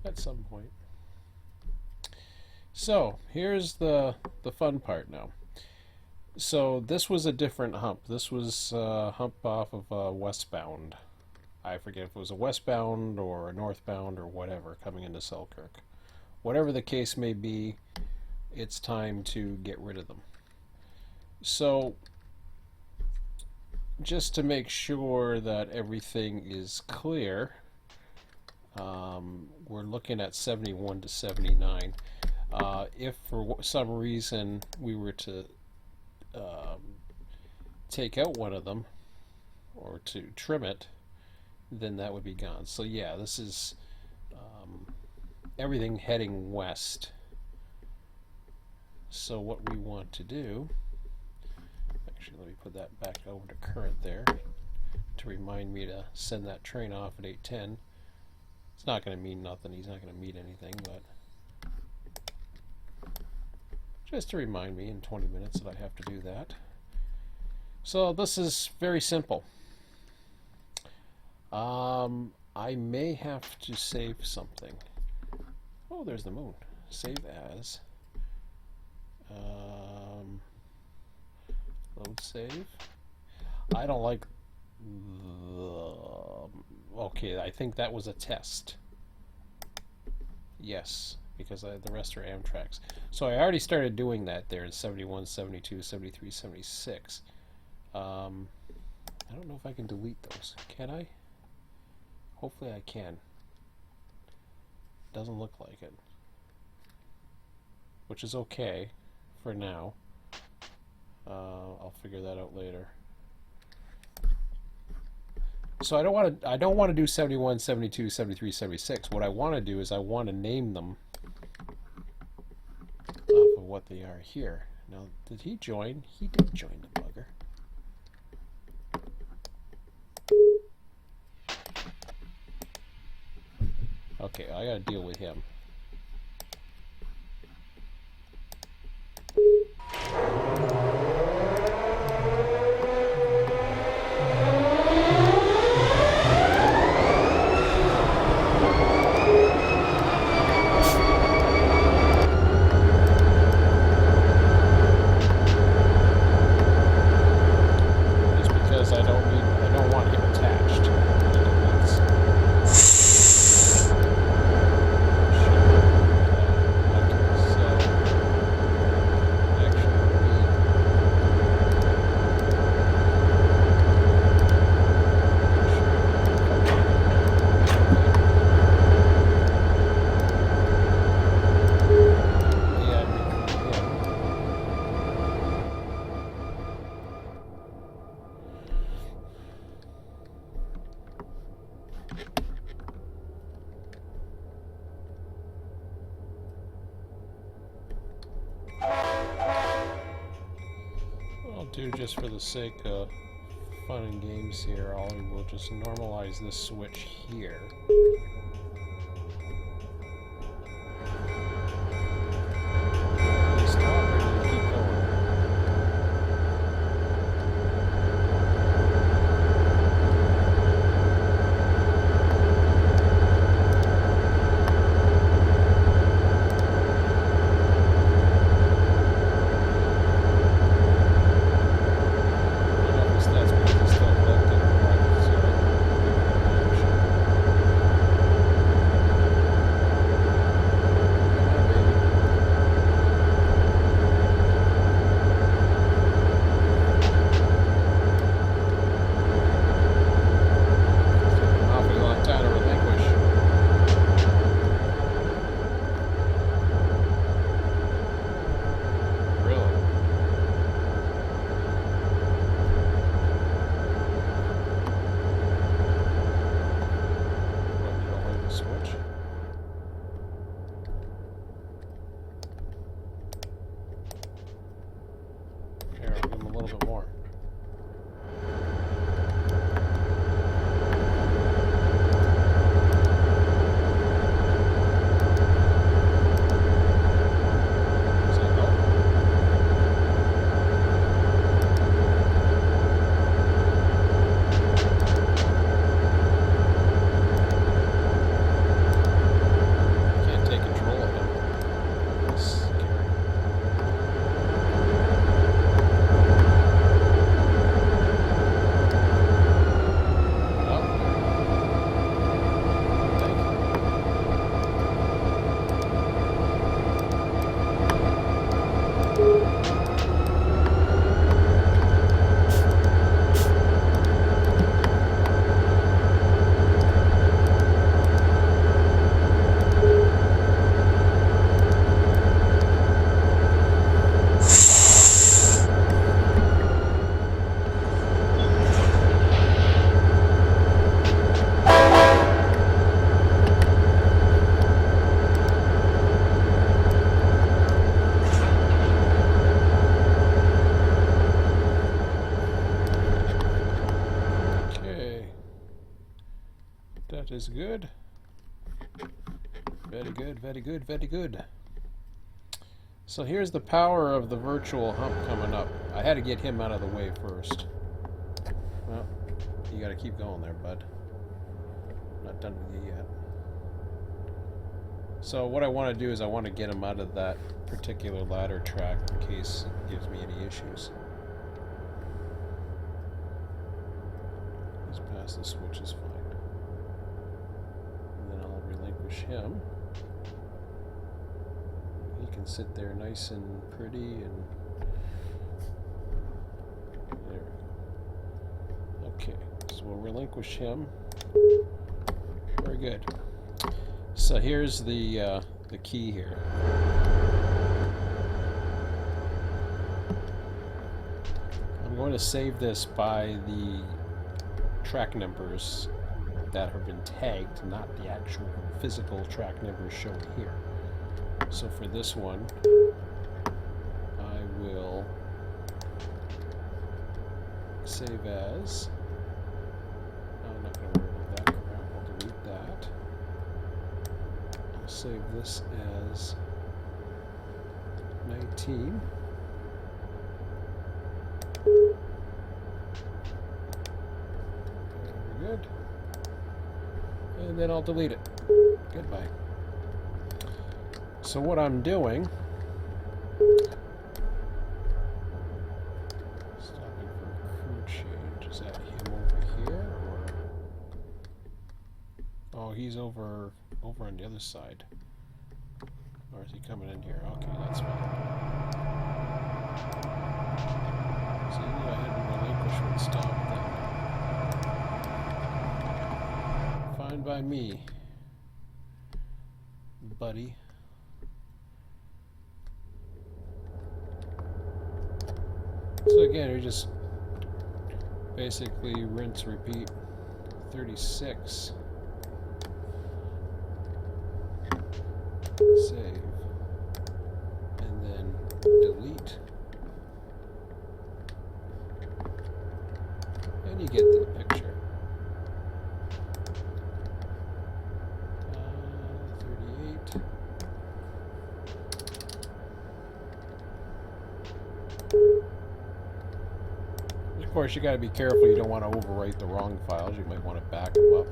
at some point. So here's the fun part now. So this was a different hump. This was a hump off of westbound. I forget if it was a westbound or a northbound or whatever coming into Selkirk. Whatever the case may be, it's time to get rid of them. So just to make sure that everything is clear, we're looking at 71 to 79. If for some reason we were to take out one of them or to trim it, then that would be gone. So yeah, this is everything heading west. So what we want to do, actually let me put that back over to current there to remind me to send that train off at 8:10. It's not going to mean nothing, he's not going to meet anything, but just to remind me in 20 minutes that I have to do that. So this is very simple. I may have to save something. Oh, there's the moon. Save as. Load save. I don't like the... Okay, I think that was a test. Yes, because the rest are Amtrak's. So I already started doing that there in 71, 72, 73, 76. I don't know if I can delete those. Can I? Hopefully I can. Doesn't look like it. Which is okay for now. I'll figure that out later. So I don't want to do 71, 72, 73, 76. What I want to do is I want to name them off of what they are here. Now, did he join? He did join the bugger. Okay, I gotta deal with him. Just for the sake of fun and games here, we'll just normalize this switch here. is good. Very good, very good, very good. So here's the power of the virtual hump coming up. I had to get him out of the way first. Well, you gotta keep going there, bud. Not done with you yet. So what I want to do is I want to get him out of that particular ladder track in case it gives me any issues. He's past the switch is fine. And then I'll relinquish him. He can sit there nice and pretty and there we go. Okay, so we'll relinquish him. Very good. So here's the key here. I'm going to save this by the track numbers that have been tagged, not the actual physical track numbers shown here. So for this one, I will save as. I'm not going to worry about that crap. I'll delete that. I'll save this as 19. Very good. And then I'll delete it. Goodbye. So what I'm doing, stopping for a crew change, is that him over here, or? Oh, he's over on the other side. Or is he coming in here? Okay, that's fine. So you go ahead and relinquish and stop that. Fine by me, buddy. So again, we just basically rinse, repeat. 36. Save. And then delete. And you get the picture. 38. Of course, you got to be careful. You don't want to overwrite the wrong files. You might want to back them up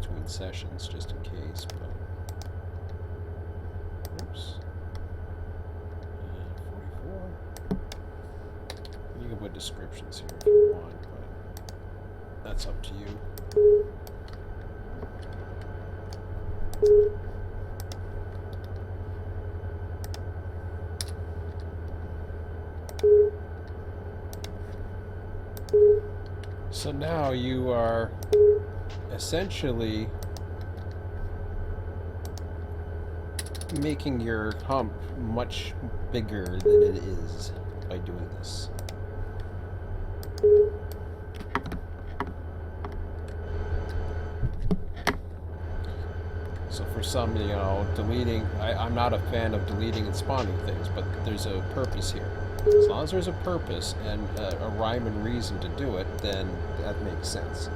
between sessions just in case. But oops. 44. You can put descriptions here if you want, but that's up to you. So now you are essentially making your hump much bigger than it is by doing this. So for some, you know, deleting, I'm not a fan of deleting and spawning things, but there's a purpose here. As long as there's a purpose and a rhyme and reason to do it, then that makes sense.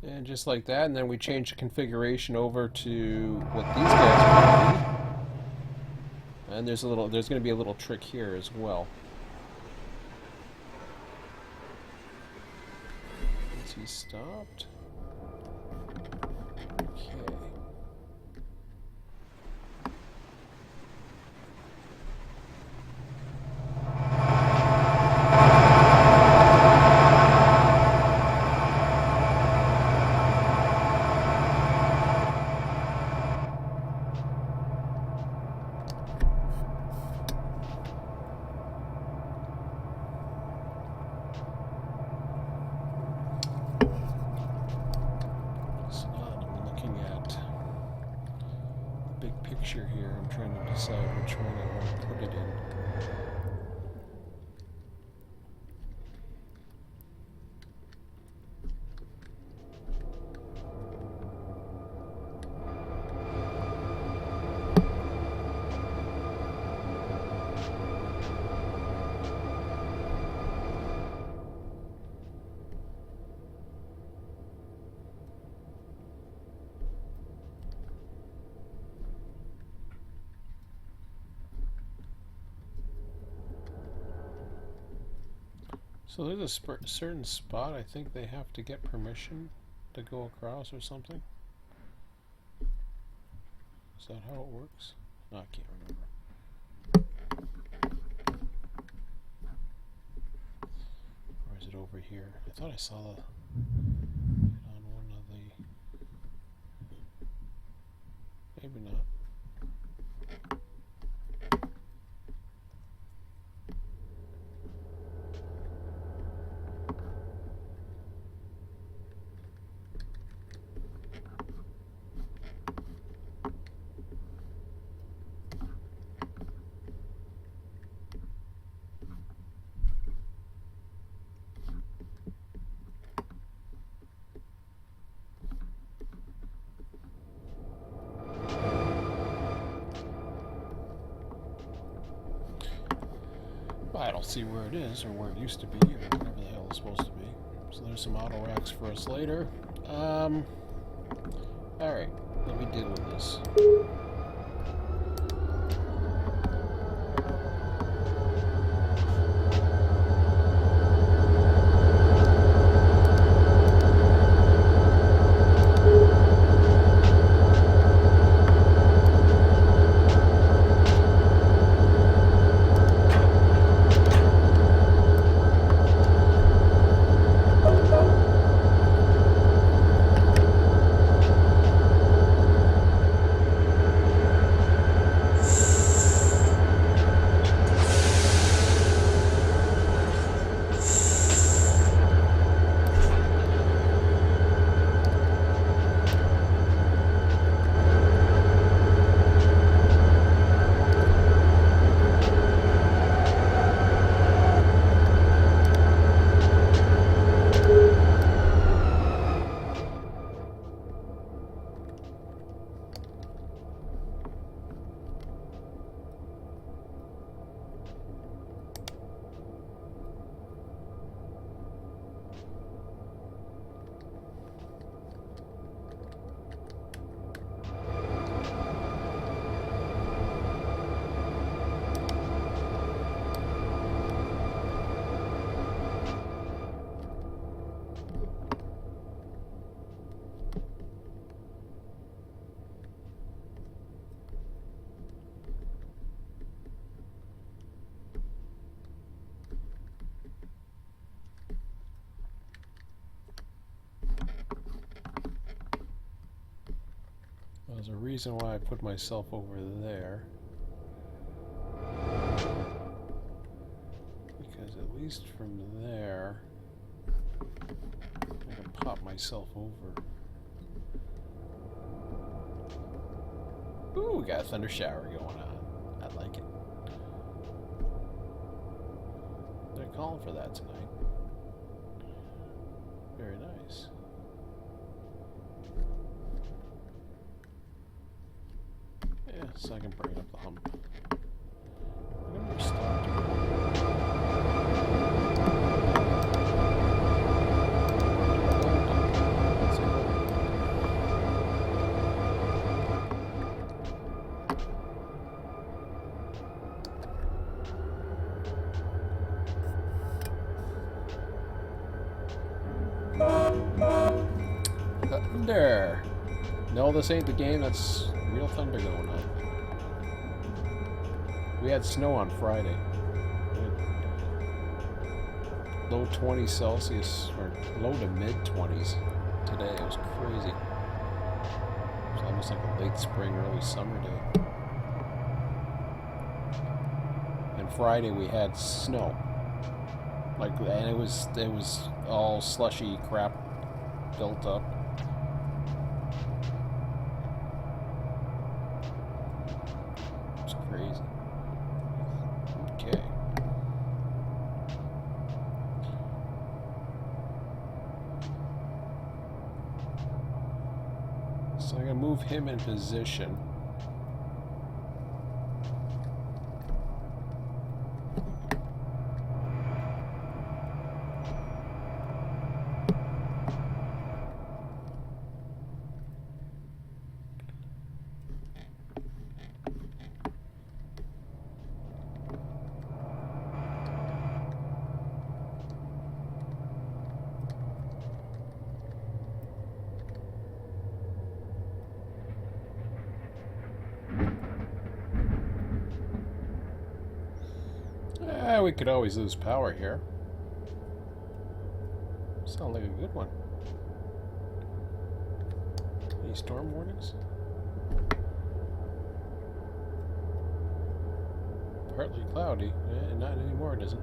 And just like that, and then we change the configuration over to what these guys are going to be. And there's going to be a little trick here as well. Is he stopped? Okay. trying to decide which one I want to put it in. So there's a certain spot I think they have to get permission to go across or something. Is that how it works? No, I can't remember. Or is it over here? I thought I saw the on one of the. Maybe not. I don't see where it is, or where it used to be, or whatever the hell it's supposed to be. So there's some auto racks for us later. Alright, let me deal with this. There's a reason why I put myself over there. Because at least from there, I can pop myself over. Ooh, we got a thunder shower going on. I like it. They're calling for that tonight. Very nice. Yeah, so I can bring up the hump. I'm gonna restart. Thunder! No, this ain't the game. That's real thunder going on. We had snow on Friday. Low 20s Celsius, or low to mid 20s today. It was crazy. It was almost like a late spring, early summer day. And Friday we had snow. Like, and it was all slushy crap built up. So I'm going to move him in position. We could always lose power here. Sounds like a good one. Any storm warnings? Partly cloudy. Not anymore, does it?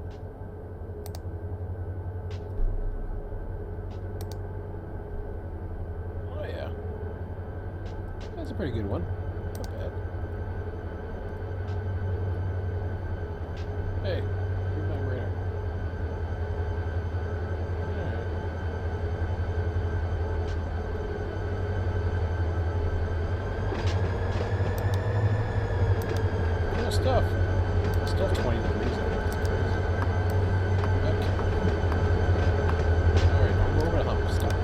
Oh yeah. That's a pretty good one. Not bad. Hey, here's my radar. Alright. Cool stuff. Still 20 degrees out. That's crazy. Okay. Alright, we're over the hump. Stop.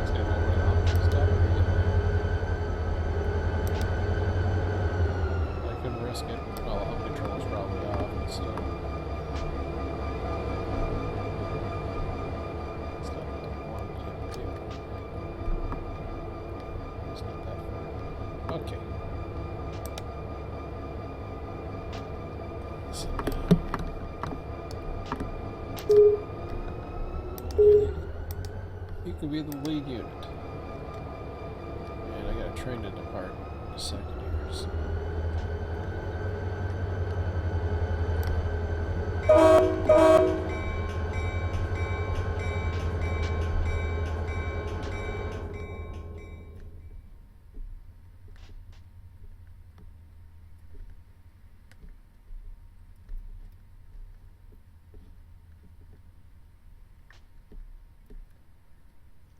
It's gonna go over the hump. Stop. I couldn't risk it. Well, the hump controller's probably off, but still. It's not that one can't do. It's not that far. Okay. So you can be the lead unit. And I got a train to depart in a second here. So.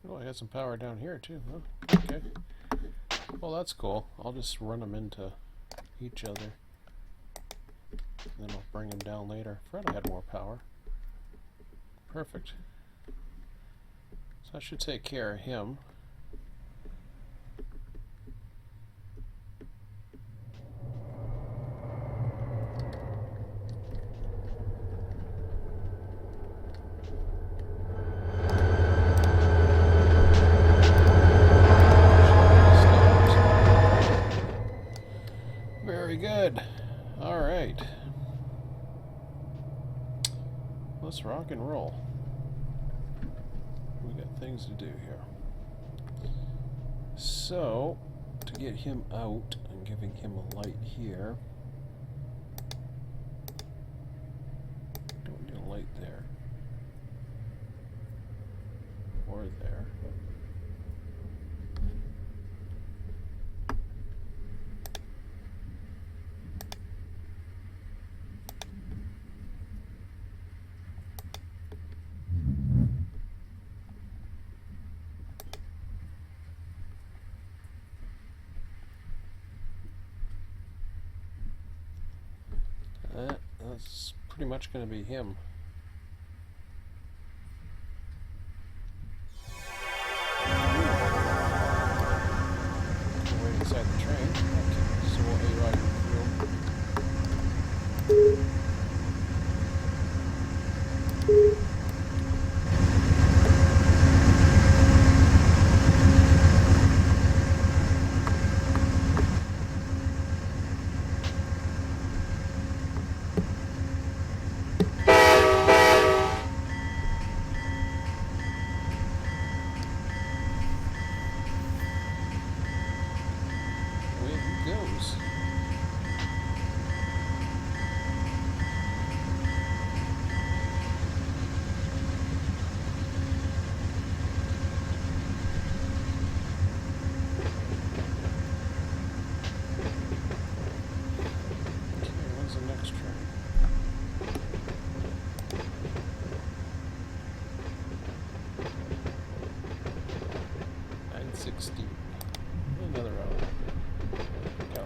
Oh, I got some power down here too, huh? Okay. Well, that's cool. I'll just run them into each other. Then I'll bring them down later. I forgot I had more power. Perfect. So I should take care of him. Very good. All right. Let's rock and roll. We got things to do here. So, to get him out, I'm giving him a light here. Don't need a light there. Or there. That's pretty much going to be him. Wait inside the train. Okay, so we'll A-ride through. Goes. Okay, when's the next train? Another hour. Go.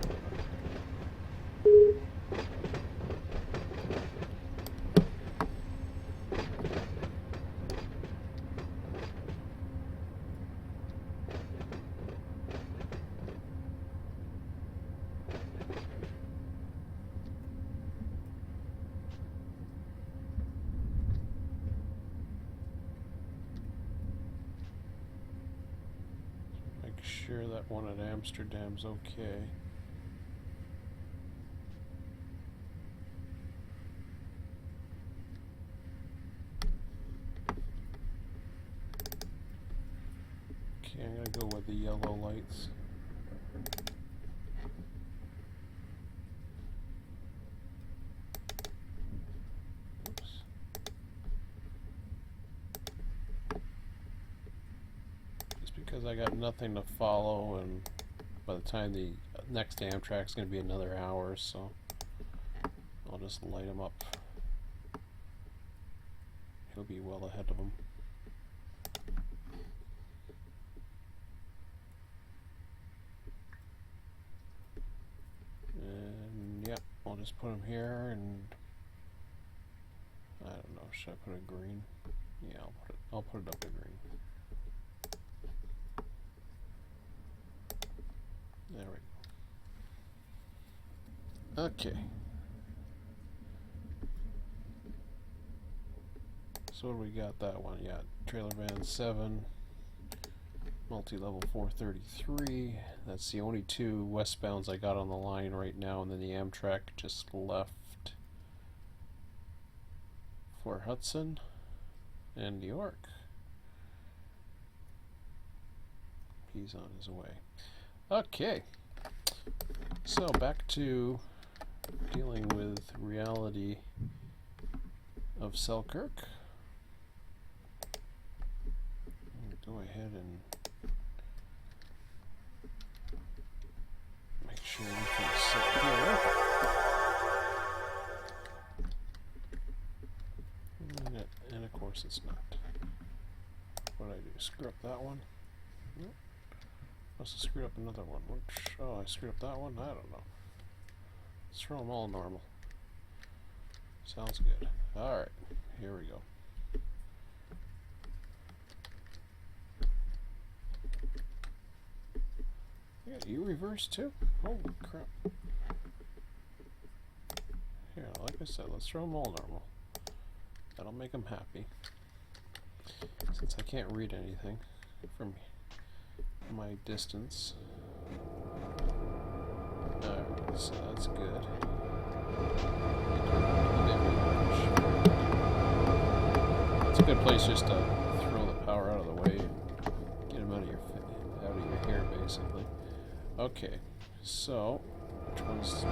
Make sure that one at Amsterdam's okay. Okay, I'm gonna go with the yellow lights. Oops. Just because I got nothing to follow, and by the time the next Amtrak's gonna be another hour, so I'll just light him up. He'll be well ahead of him. And yep, I'll just put him here, and I don't know, should I put a green? Yeah, I'll put it up to green. There we go. Okay. So what do we got that one? Yeah, trailer van 7, multi-level 433. That's the only two westbounds I got on the line right now, and then the Amtrak just left for Hudson and New York. He's on his way. Okay, so back to dealing with reality of Selkirk. Go ahead and make sure everything's set here. And of course it's not. What did I do? Screw up that one? Nope. Must have screwed up another one. Which, oh, I screwed up that one? I don't know. Let's throw them all normal. Sounds good. Alright, here we go. Yeah, you reverse too? Holy crap. Here, like I said, let's throw them all normal. That'll make them happy. Since I can't read anything from my distance. Alright, so that's good. It's a good place just to throw the power out of the way and get them out of your hair, basically. Okay, so which one's this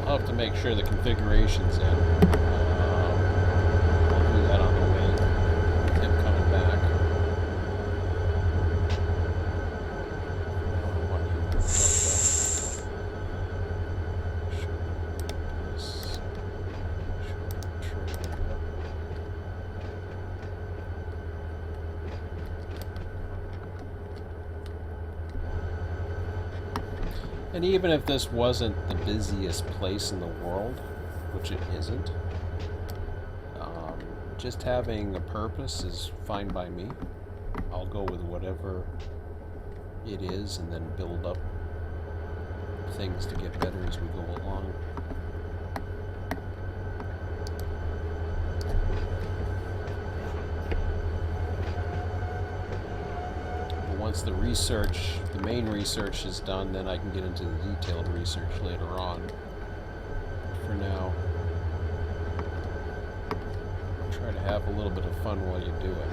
I'll have to make sure the configuration's in. I'll do that on the way with him coming back. And even if this wasn't the busiest place in the world, which it isn't, just having a purpose is fine by me. I'll go with whatever it is and then build up things to get better as we go along. Once the research, the main research is done, then I can get into the detailed research later on. For now, try to have a little bit of fun while you do it.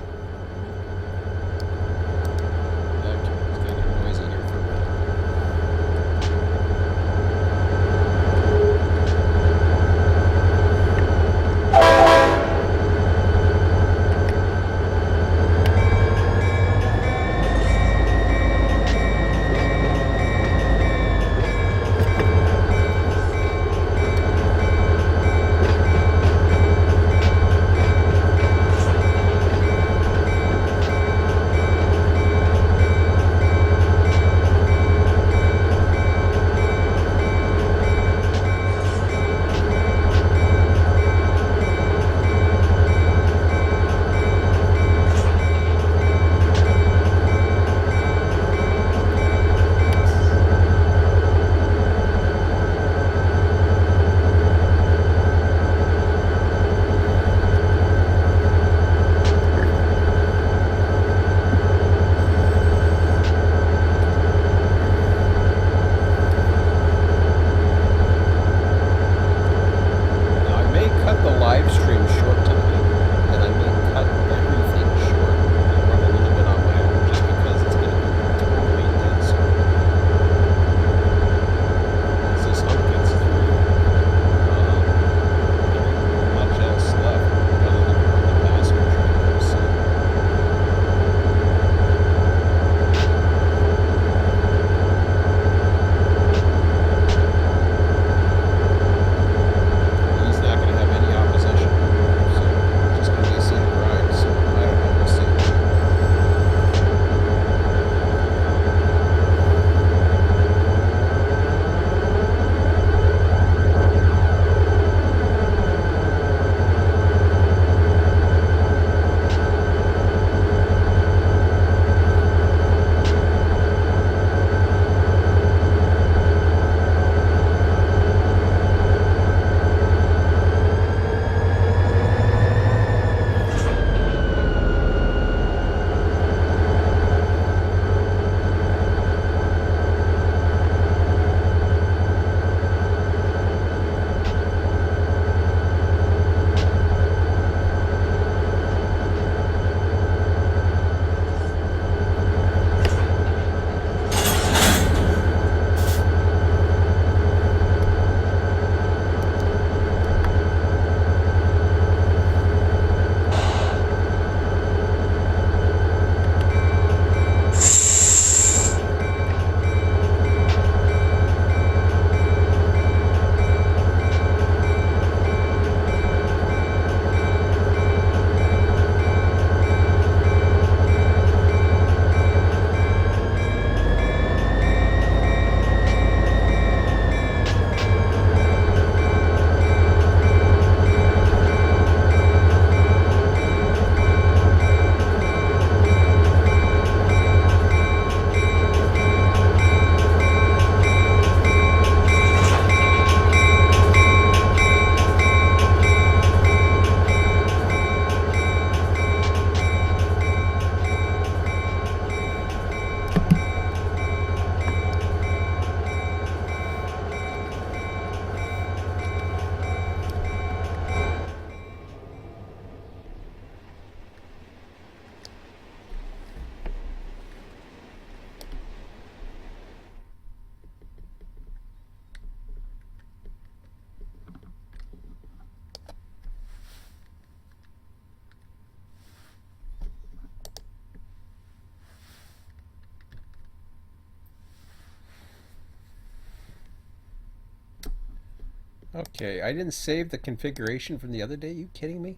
Okay, I didn't save the configuration from the other day. You kidding me?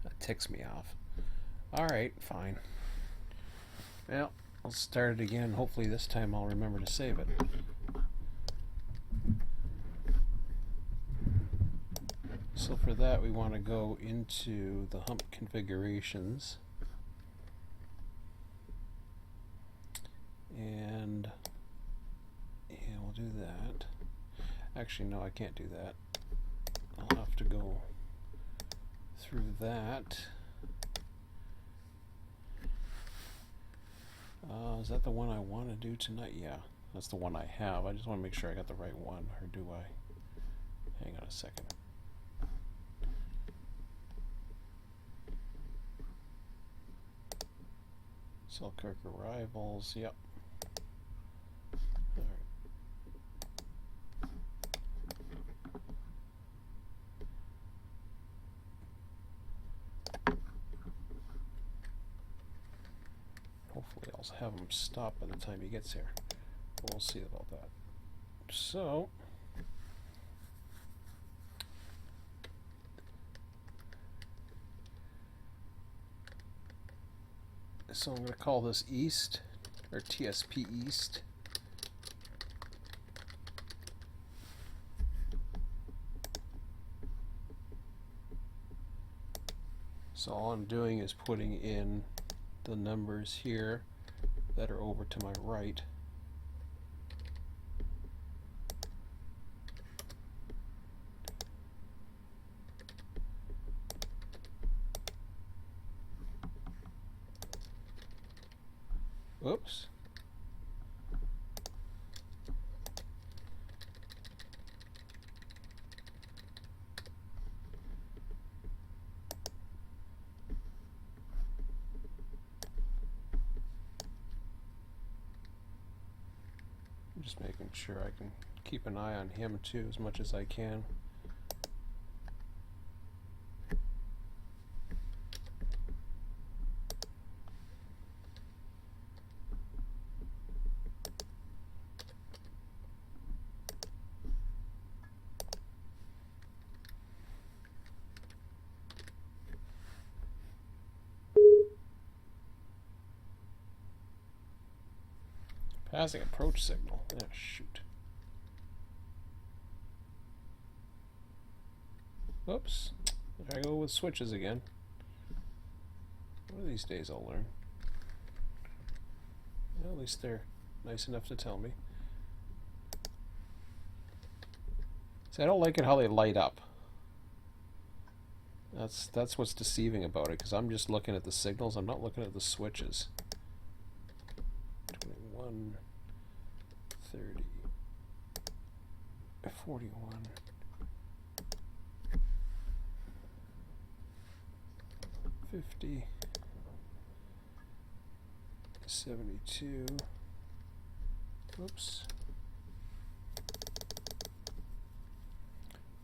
That ticks me off. Alright, fine. Well, I'll start it again. Hopefully this time I'll remember to save it. So for that we want to go into the hump configurations. And yeah, we'll do that. Actually, no, I can't do that. I'll have to go through that. Is that the one I want to do tonight? Yeah, that's the one I have. I just want to make sure I got the right one, or do I? Hang on a second. Selkirk arrivals, yep. All right. Hopefully I'll have him stop by the time he gets here. But we'll see about that. So I'm going to call this East, or TSP East. So all I'm doing is putting in the numbers here that are over to my right. Oops. I'm just making sure I can keep an eye on him too as much as I can. Passing approach signal. Oh, shoot. Whoops. There I go with switches again. One of these days I'll learn. Well, at least they're nice enough to tell me. See, I don't like it how they light up. That's what's deceiving about it, because I'm just looking at the signals. I'm not looking at the switches. 21, 30, 41. 50, 72, oops,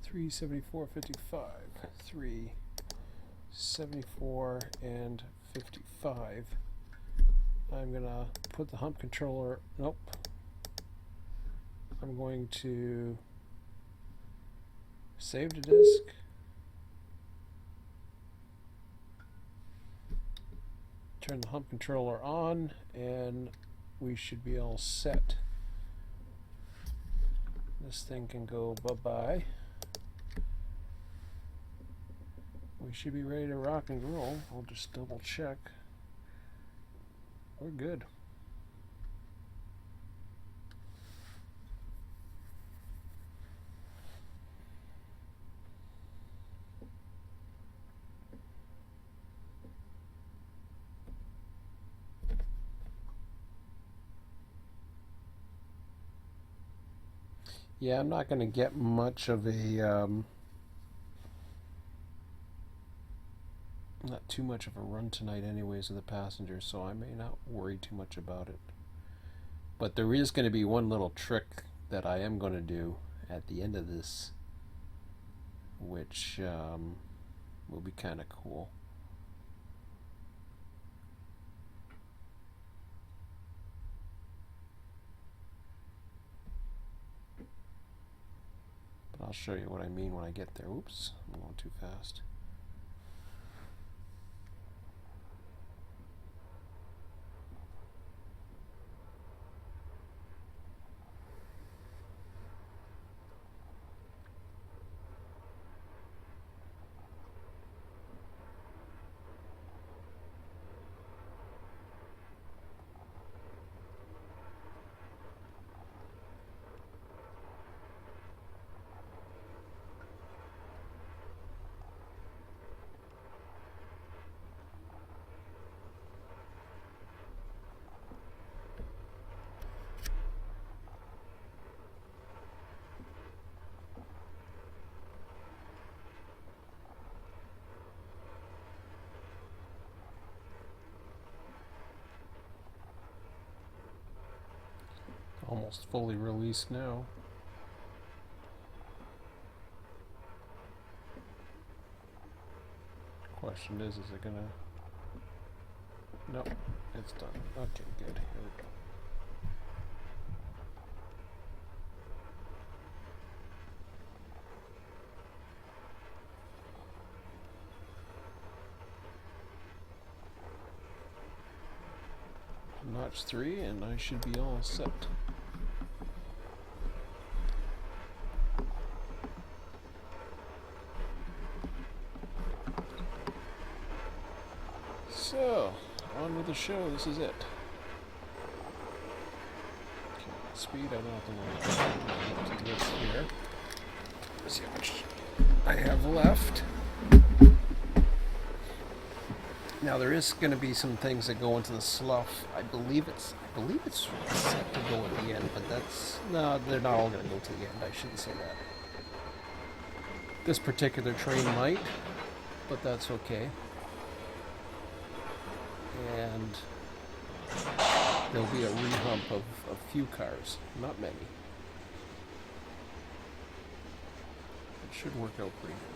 374, 55, 3, 74, and 55. I'm gonna put the hump controller, nope, I'm going to save to disk, turn the hump controller on, and we should be all set. This thing can go bye-bye. We should be ready to rock and roll. I'll just double check. We're good. Yeah, I'm not going to get much of a, not too much of a run tonight anyways with the passengers, so I may not worry too much about it. But there is going to be one little trick that I am going to do at the end of this, which will be kind of cool. I'll show you what I mean when I get there. Oops, I'm going too fast. Almost fully released now. Question is it gonna... Nope, it's done. Okay, good. Here we go. Notch 3 and I should be all set. So, on with the show, this is it. Okay, speed, I don't have to worry about this here. Let's see how much I have left. Now there is going to be some things that go into the slough. I believe it's set to go at the end, but no, they're not all going to go to the end. I shouldn't say that. This particular train might, but that's okay. And there'll be a rehump of a few cars, not many. It should work out pretty good.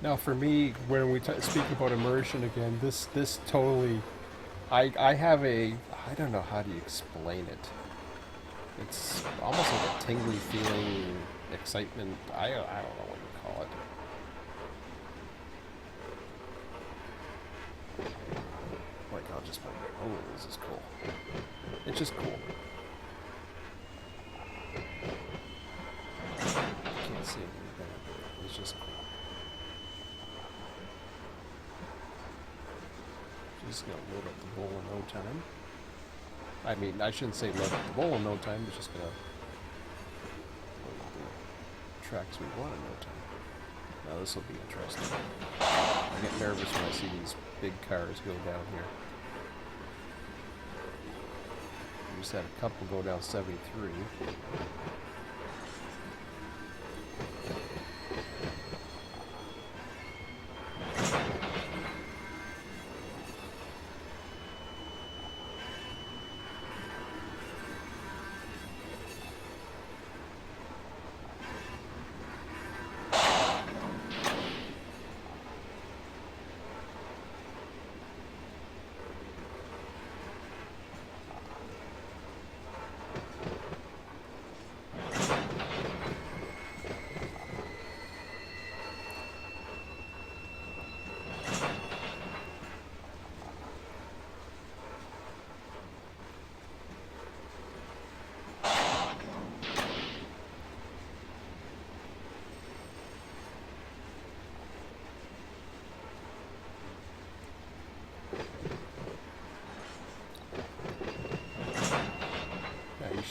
Now for me, when we speak about immersion again, this totally, I have a, I don't know how to explain it. It's almost like a tingly feeling, excitement, I don't know what you call it. Like I'll just put, oh, this is cool. It's just cool. I can't see anything better. It's just cool. Just gonna load up the bowl in no time. I mean, I shouldn't say load up the bowl in no time, it's just gonna load up the tracks we want in no time. Now this will be interesting. I get nervous when I see these big cars go down here. We just had a couple go down 73.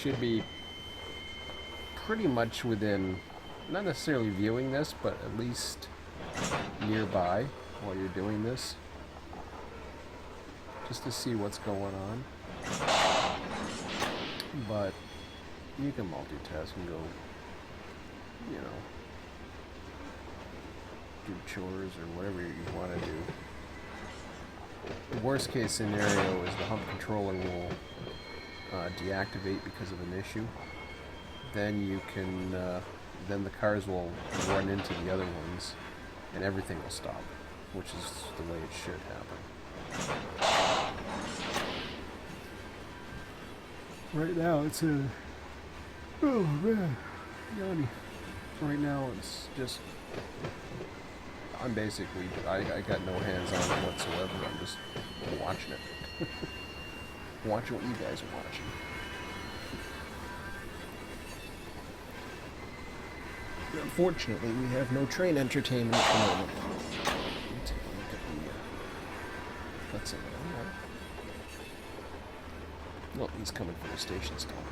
Should be pretty much within, not necessarily viewing this, but at least nearby while you're doing this, just to see what's going on. But you can multitask and go, you know, do chores or whatever you want to do. The worst case scenario is the hump controller will deactivate because of an issue. Then you can then the cars will run into the other ones, and everything will stop, which is the way it should happen. Right now, it's a... Oh, man. Yanni. Right now, it's just... I'm basically... I got no hands on it whatsoever. I'm just watching it. Watching what you guys are watching. Unfortunately, we have no train entertainment at the moment. Let me take a look at the... That's it. Well, he's coming from the station stop.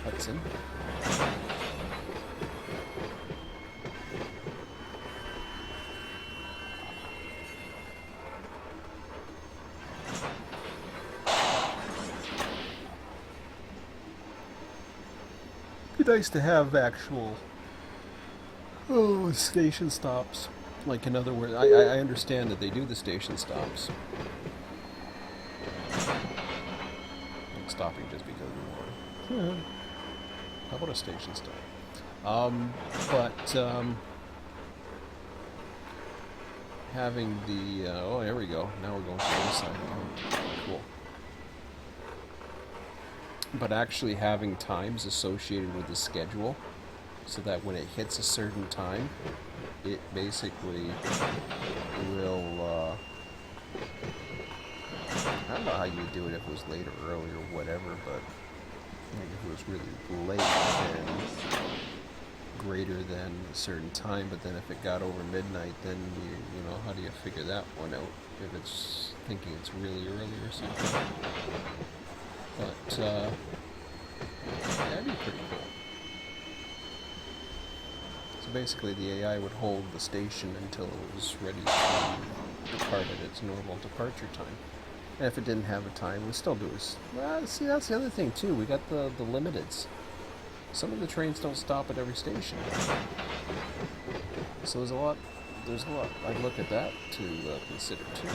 Hudson. It'd be nice to have actual station stops. Like, in other words, I understand that they do the station stops. Stopping just because we want. Yeah. How about a station stop? Having the oh, there we go. Now we're going to the other side. Oh, cool. But actually having times associated with the schedule, so that when it hits a certain time, it basically will. I don't know how you would do it if it was late or early or whatever, but like if it was really late, then greater than a certain time, but then if it got over midnight, then you know, how do you figure that one out if it's thinking it's really early or something? But that'd be pretty cool. So basically the AI would hold the station until it was ready to depart at its normal departure time. And if it didn't have a time, we'd still do it. Well, see, that's the other thing too. We got the limiteds. Some of the trains don't stop at every station. So there's a lot. I'd look at that to consider too.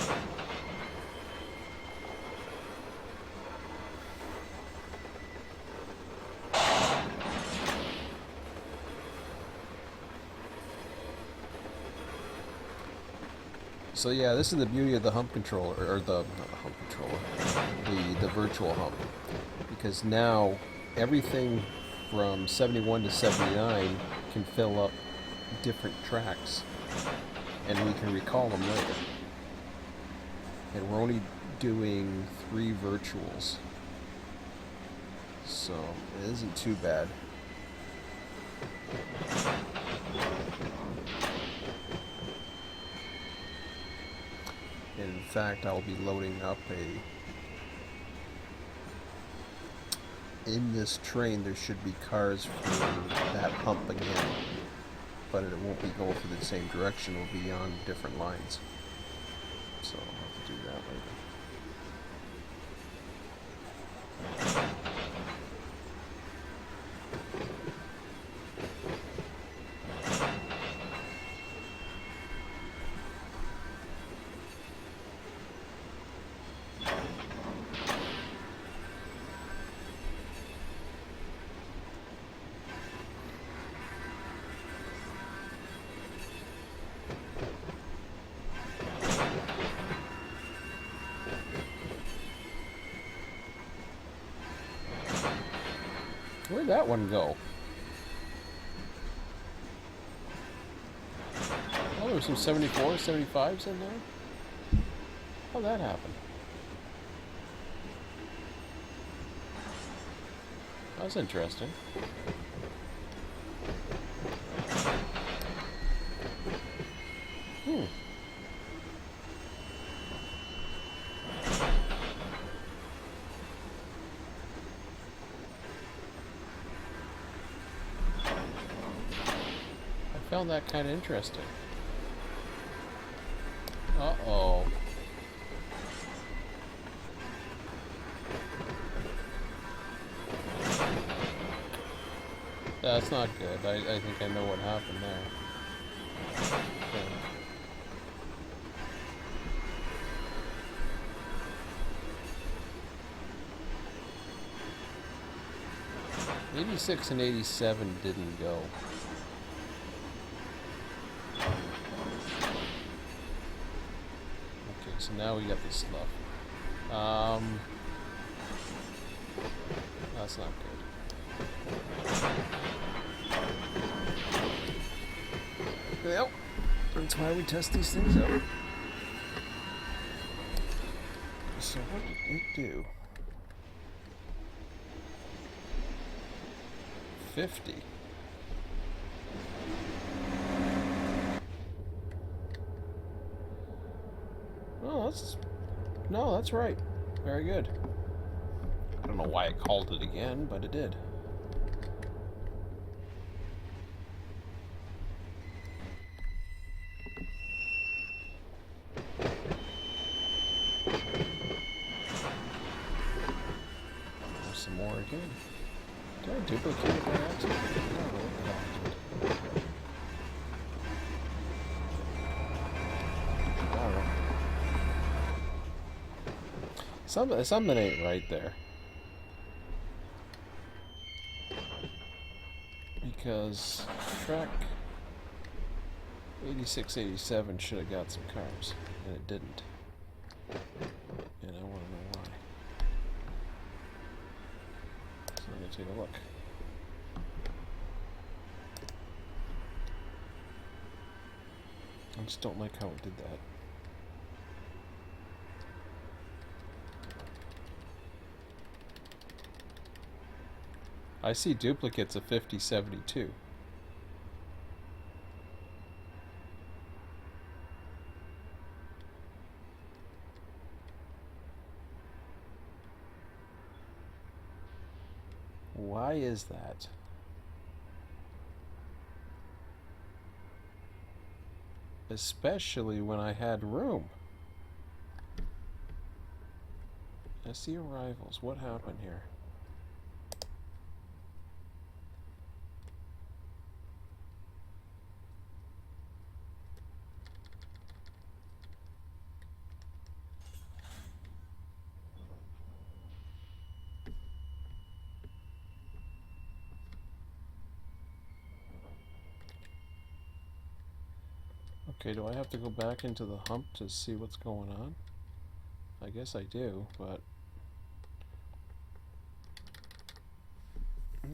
So yeah, this is the beauty of the hump controller, or the not the hump controller, the virtual hump, because now everything from 71 to 79 can fill up different tracks, and we can recall them later. And we're only doing 3 virtuals, so it isn't too bad. In fact, I'll be loading up in this train there should be cars for that hump again, but it won't be going for the same direction, it will be on different lines. So I'll have to do that later. Where'd that one go? Oh, there's some 74, 75s in there? How'd that happen? That's interesting. I found that kind of interesting. Uh-oh. That's not good. I think I know what happened there. Okay. 86 and 87 didn't go. Okay, so now we got this stuff. That's not good. Well, that's why we test these things out. So what did it do? 50. Oh, that's right. Very good. I don't know why it called it again, but it did. There's some more again. Did I duplicate it by accident? I don't know. Something ain't right there. Because track 86, 87 should have got some cars, and it didn't. And I want to know why. So I'm going to take a look. I just don't like how it did that. I see duplicates of 5072. Why is that? Especially when I had room. I see arrivals. What happened here? Okay, do I have to go back into the hump to see what's going on? I guess I do, but...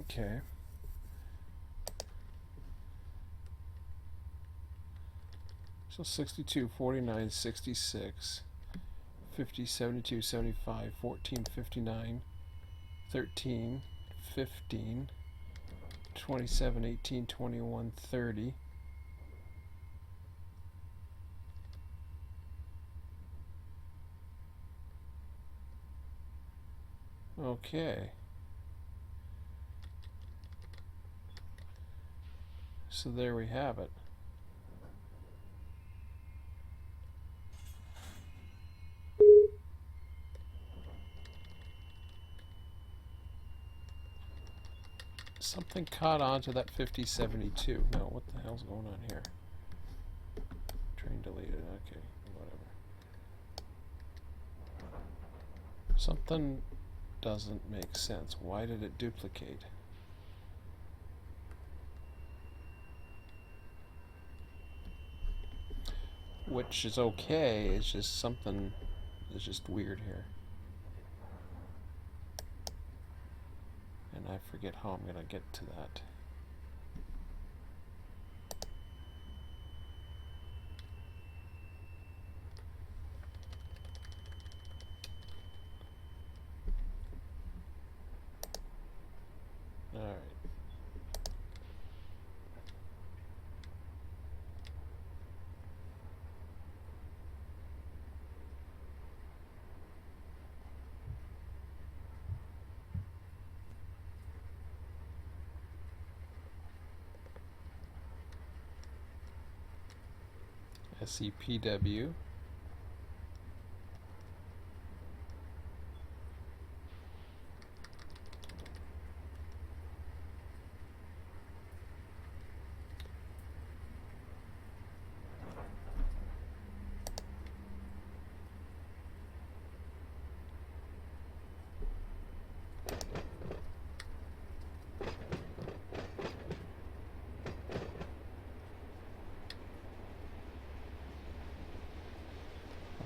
Okay. So 62, 49, 66, 50, 72, 75, 14, 59, 13, 15, 27, 18, 21, 30. Okay. So there we have it. Something caught on to that 5072. No, what the hell's going on here? Train deleted. Okay, whatever. Something doesn't make sense. Why did it duplicate? Which is okay, it's just something is just weird here. And I forget how I'm gonna get to that. Alright. SCPW.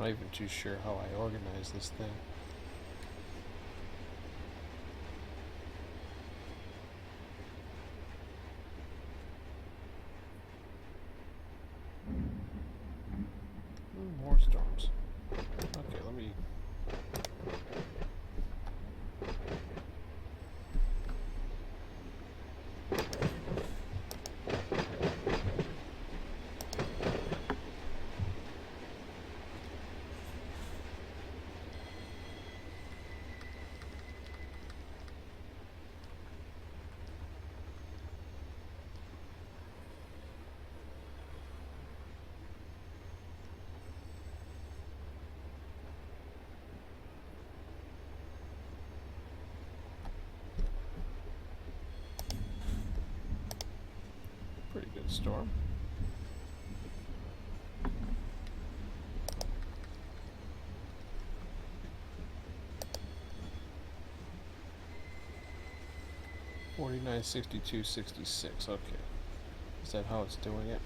not even too sure how I organize this thing. More storms. Okay, let me... Pretty good storm. $49, $62, $66. Okay. Is that how it's doing it?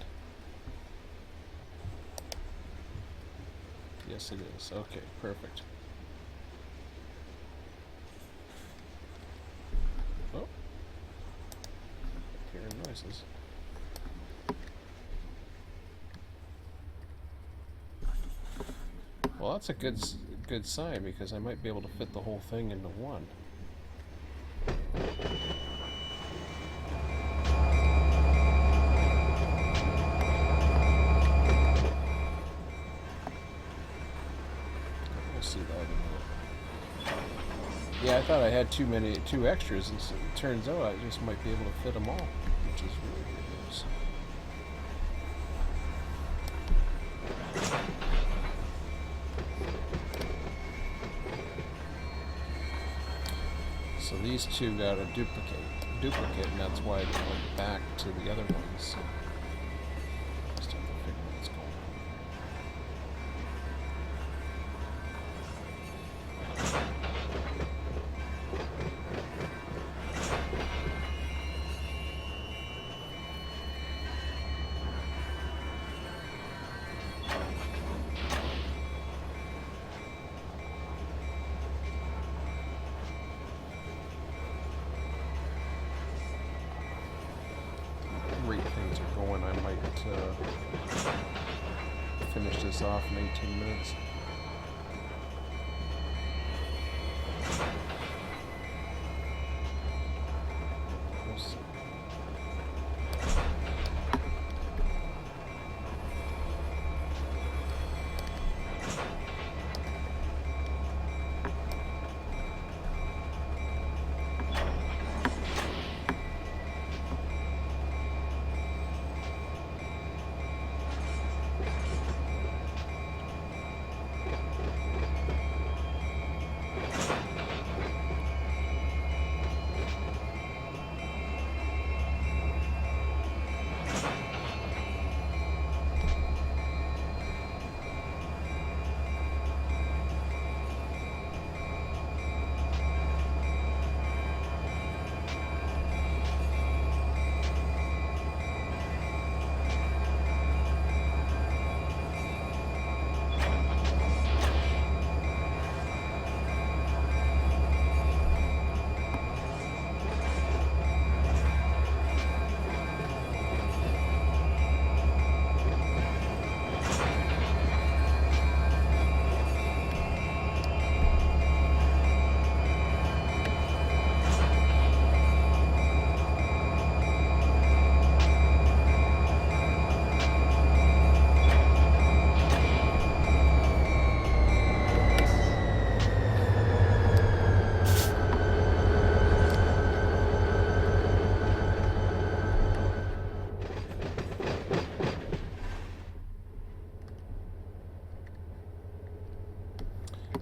Yes, it is. Okay, perfect. Oh. Hearing noises. Well, that's a good sign, because I might be able to fit the whole thing into one. We'll see that in a minute. Yeah, I thought I had two extras, and so it turns out I just might be able to fit them all, which is really good news. So these two got a duplicate, and that's why they went back to the other ones. So just have to figure what's going on. Rate things are going, I might finish this off in 18 minutes. We'll see.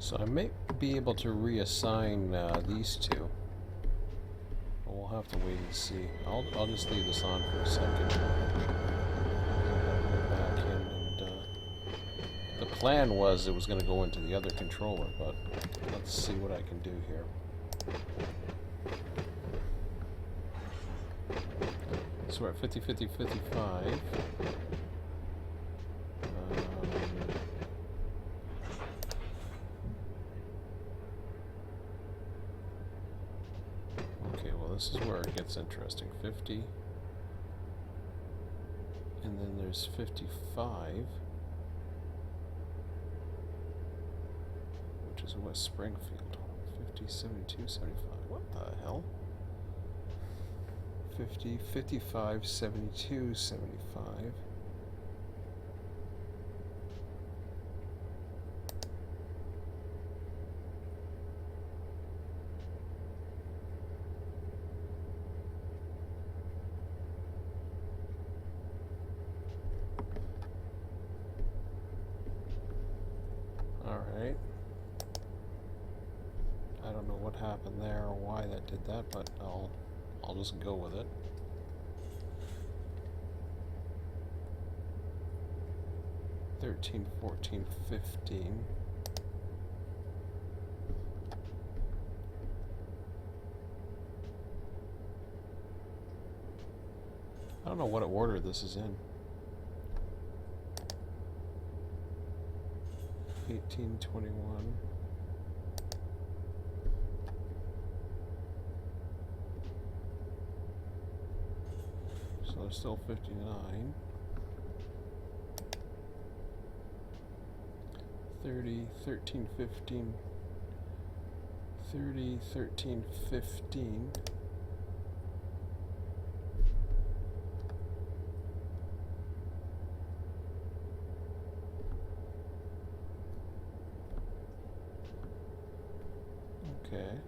So I may be able to reassign these two. But we'll have to wait and see. I'll just leave this on for a second. Go back in and the plan was it was going to go into the other controller, but let's see what I can do here. So we're at 50, 50, 55. this is where it gets interesting. 50. And then there's 55, which is West Springfield. 50, 72, 75. What the hell? 50, 55, 72, 75. Alright. I don't know what happened there or why that did that, but I'll just go with it. $13, $14, $15. I don't know what order this is in. 18, 21. So there's still 59. 30, 13, 15. 30, 13, 15. Okay.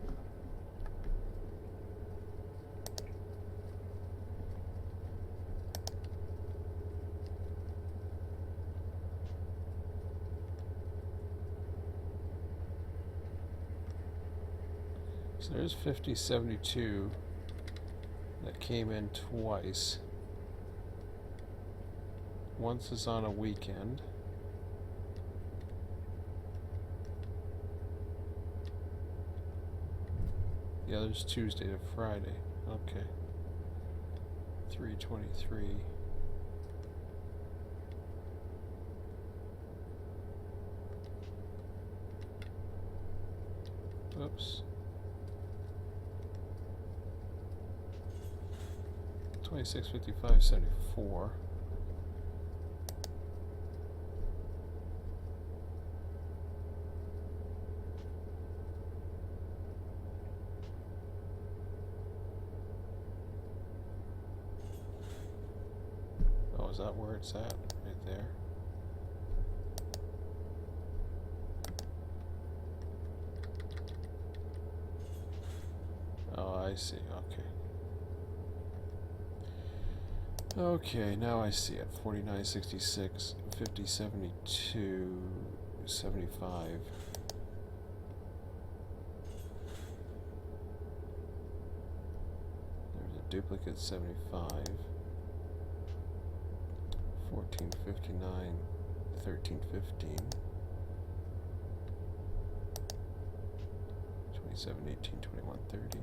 So there's 50, 72 that came in twice. Once is on a weekend. The other's Tuesday to Friday. Okay. 323. Oops. 26, 55, 74. Oh, is that where it's at? Right there. Oh, I see. Okay. Okay, now I see it. 49, 66, 50, 72, 75. There's a duplicate 75. 14, 59, 13, 15. 27, 18, 21, 30.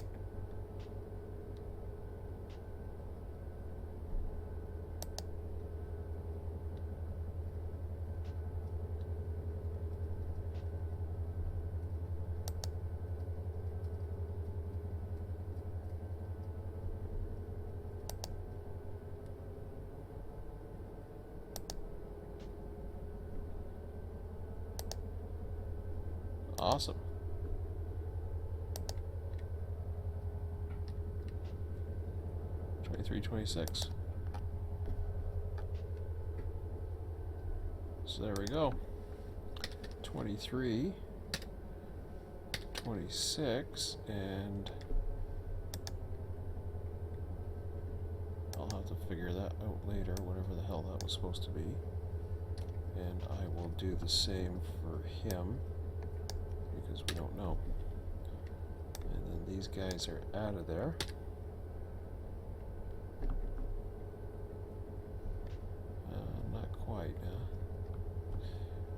Awesome. $23.26. So there we go. 23, 26, and I'll have to figure that out later, whatever the hell that was supposed to be. And I will do the same for him, because we don't know. And then these guys are out of there. Not quite,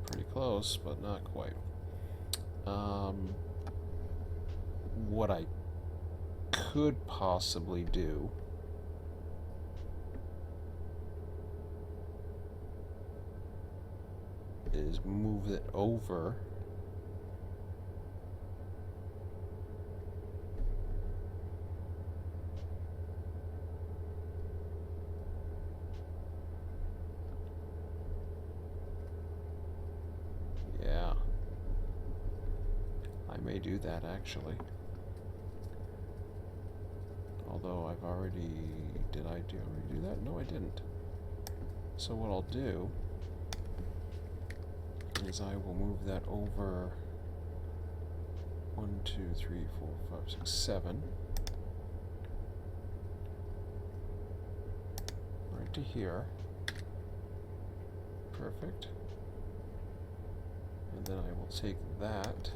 pretty close, but not quite. What I could possibly do is move it over I may do that actually. Although I've already... Did I already do that? No, I didn't. So what I'll do is I will move that over 1, 2, 3, 4, 5, 6, 7. Right to here. Perfect. And then I will take that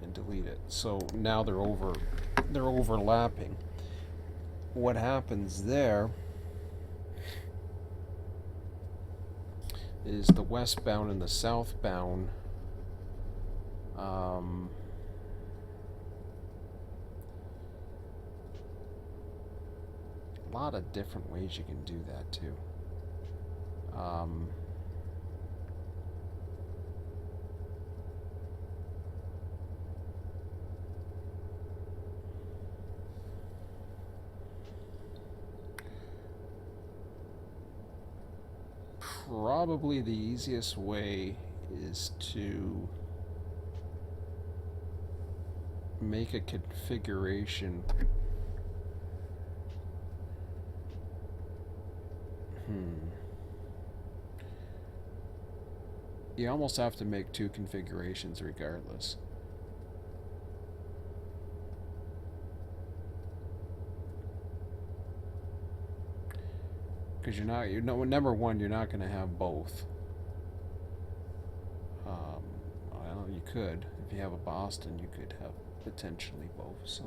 and delete it. So now they're overlapping. What happens there is the westbound and the southbound a lot of different ways you can do that too. Probably the easiest way is to make a configuration. You almost have to make 2 configurations regardless. Because number one, you're not going to have both. Well, you could. If you have a Boston, you could have potentially both. So,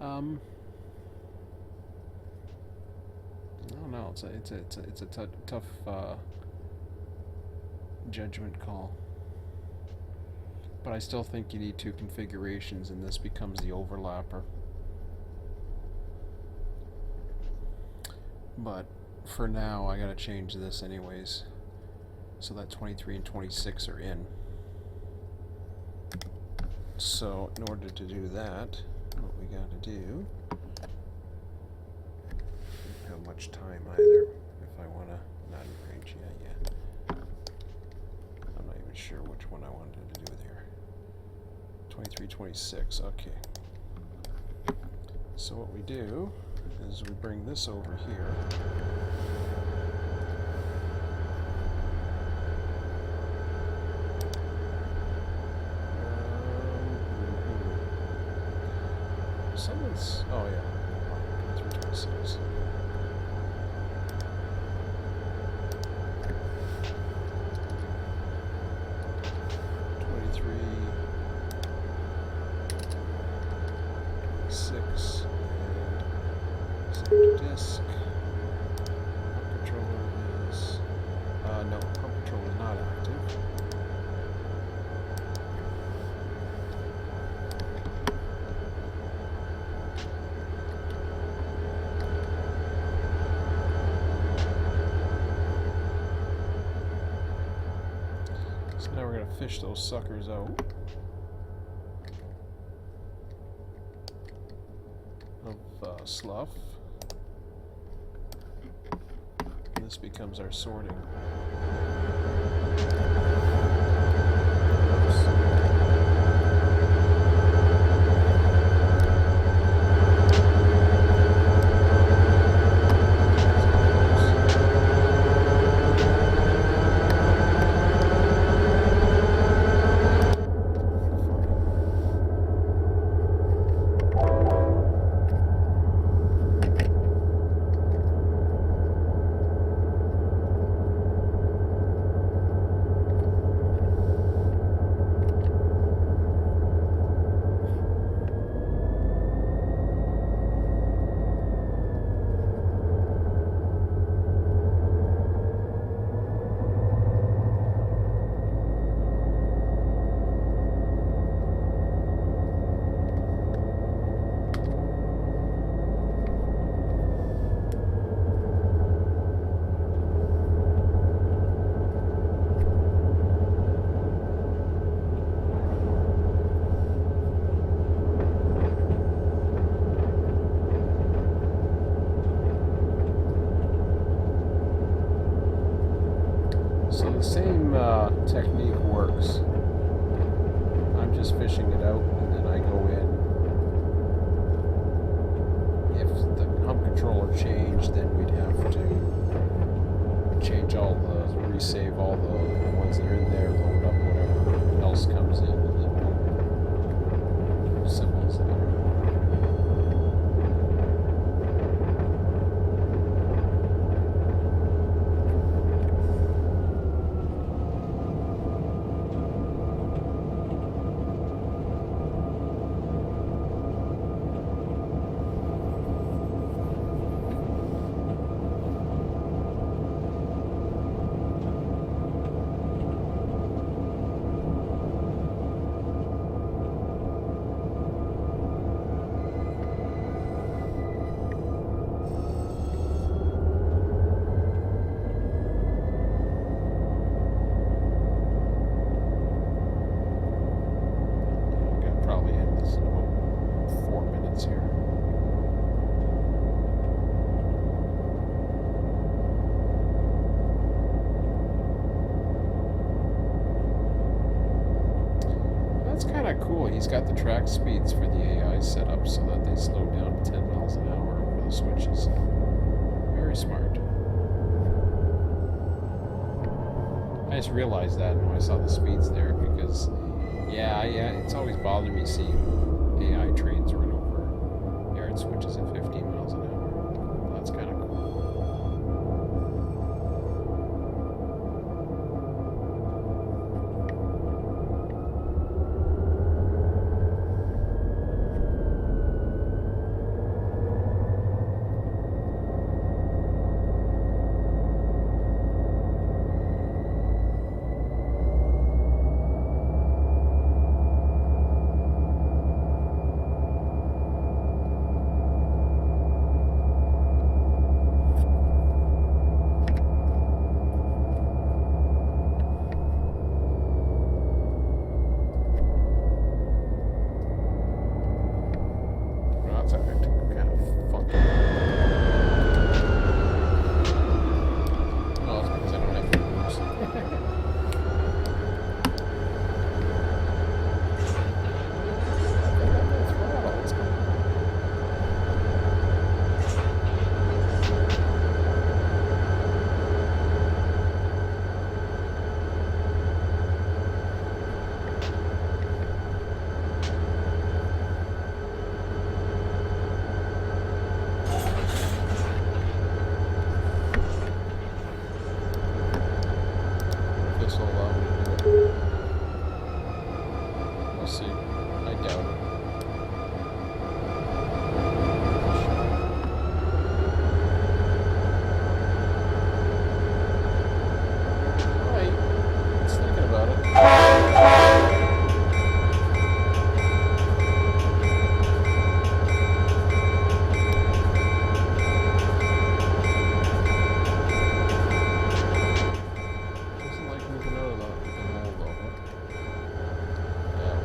I don't know. It's a tough judgment call. But I still think you need 2 configurations, and this becomes the overlapper. But for now, I gotta change this anyways, so that 23 and 26 are in. So in order to do that, what we gotta do, I don't have much time either, if I wanna, not in range yet. I'm not even sure which one I wanted to do there. 23, 26, okay. So what we do is we bring this over here. Someone's, oh yeah, 326. 23, 6. Disk. Pump controller is no, pump controller is not active. So now we're gonna fish those suckers out of slough. This becomes our sorting. So the same technique works speeds here. That's kind of cool. He's got the track speeds for the AI set up so that they slow down to 10 miles an hour for the switches. Very smart. I just realized that when I saw the speeds there because, yeah, it's always bothered me seeing AI trains run over yard switches at 15 miles an hour. That's kind of cool. That's kind of funky. Oh, it's because I don't have fingers. This will allow me to do it. We'll see. I doubt it. Right. It's thinking about it. Doesn't like moving out of the mold level. Yeah.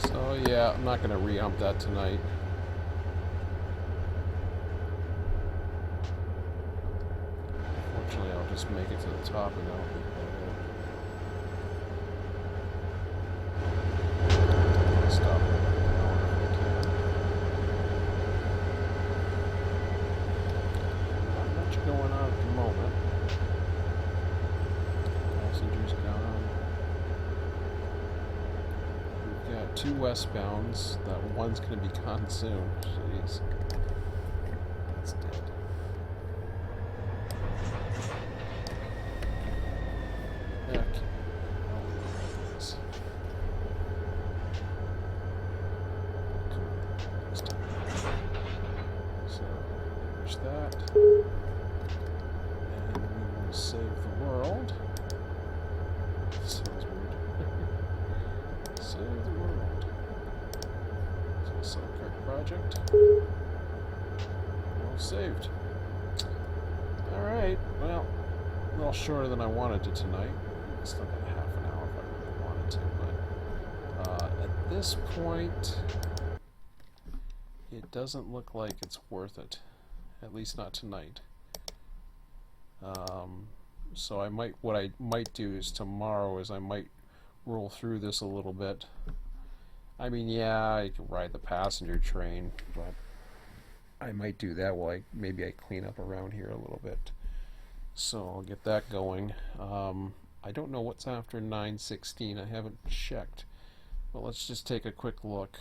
So yeah, I'm not going to re-hump that tonight. Fortunately, I'll just make it to the top and that'll be about it. Stop it. Not much going on at the moment. Passengers gone. We've got 2 westbounds. That one's going to be gone soon. Jeez. That's dead. Okay. This. Come on. Next time. So, finish that. And we will save the world. Sounds weird. Save the world. So, self-correct project. Well saved. Alright, well, a little shorter than I wanted to tonight. Still got half an hour if I really wanted to, but at this point, it doesn't look like it's worth it. At least not tonight. So what I might do is tomorrow is I might roll through this a little bit. I mean, yeah, I can ride the passenger train, but I might do that while maybe I clean up around here a little bit. So I'll get that going. I don't know what's after 9:16. I haven't checked. But let's just take a quick look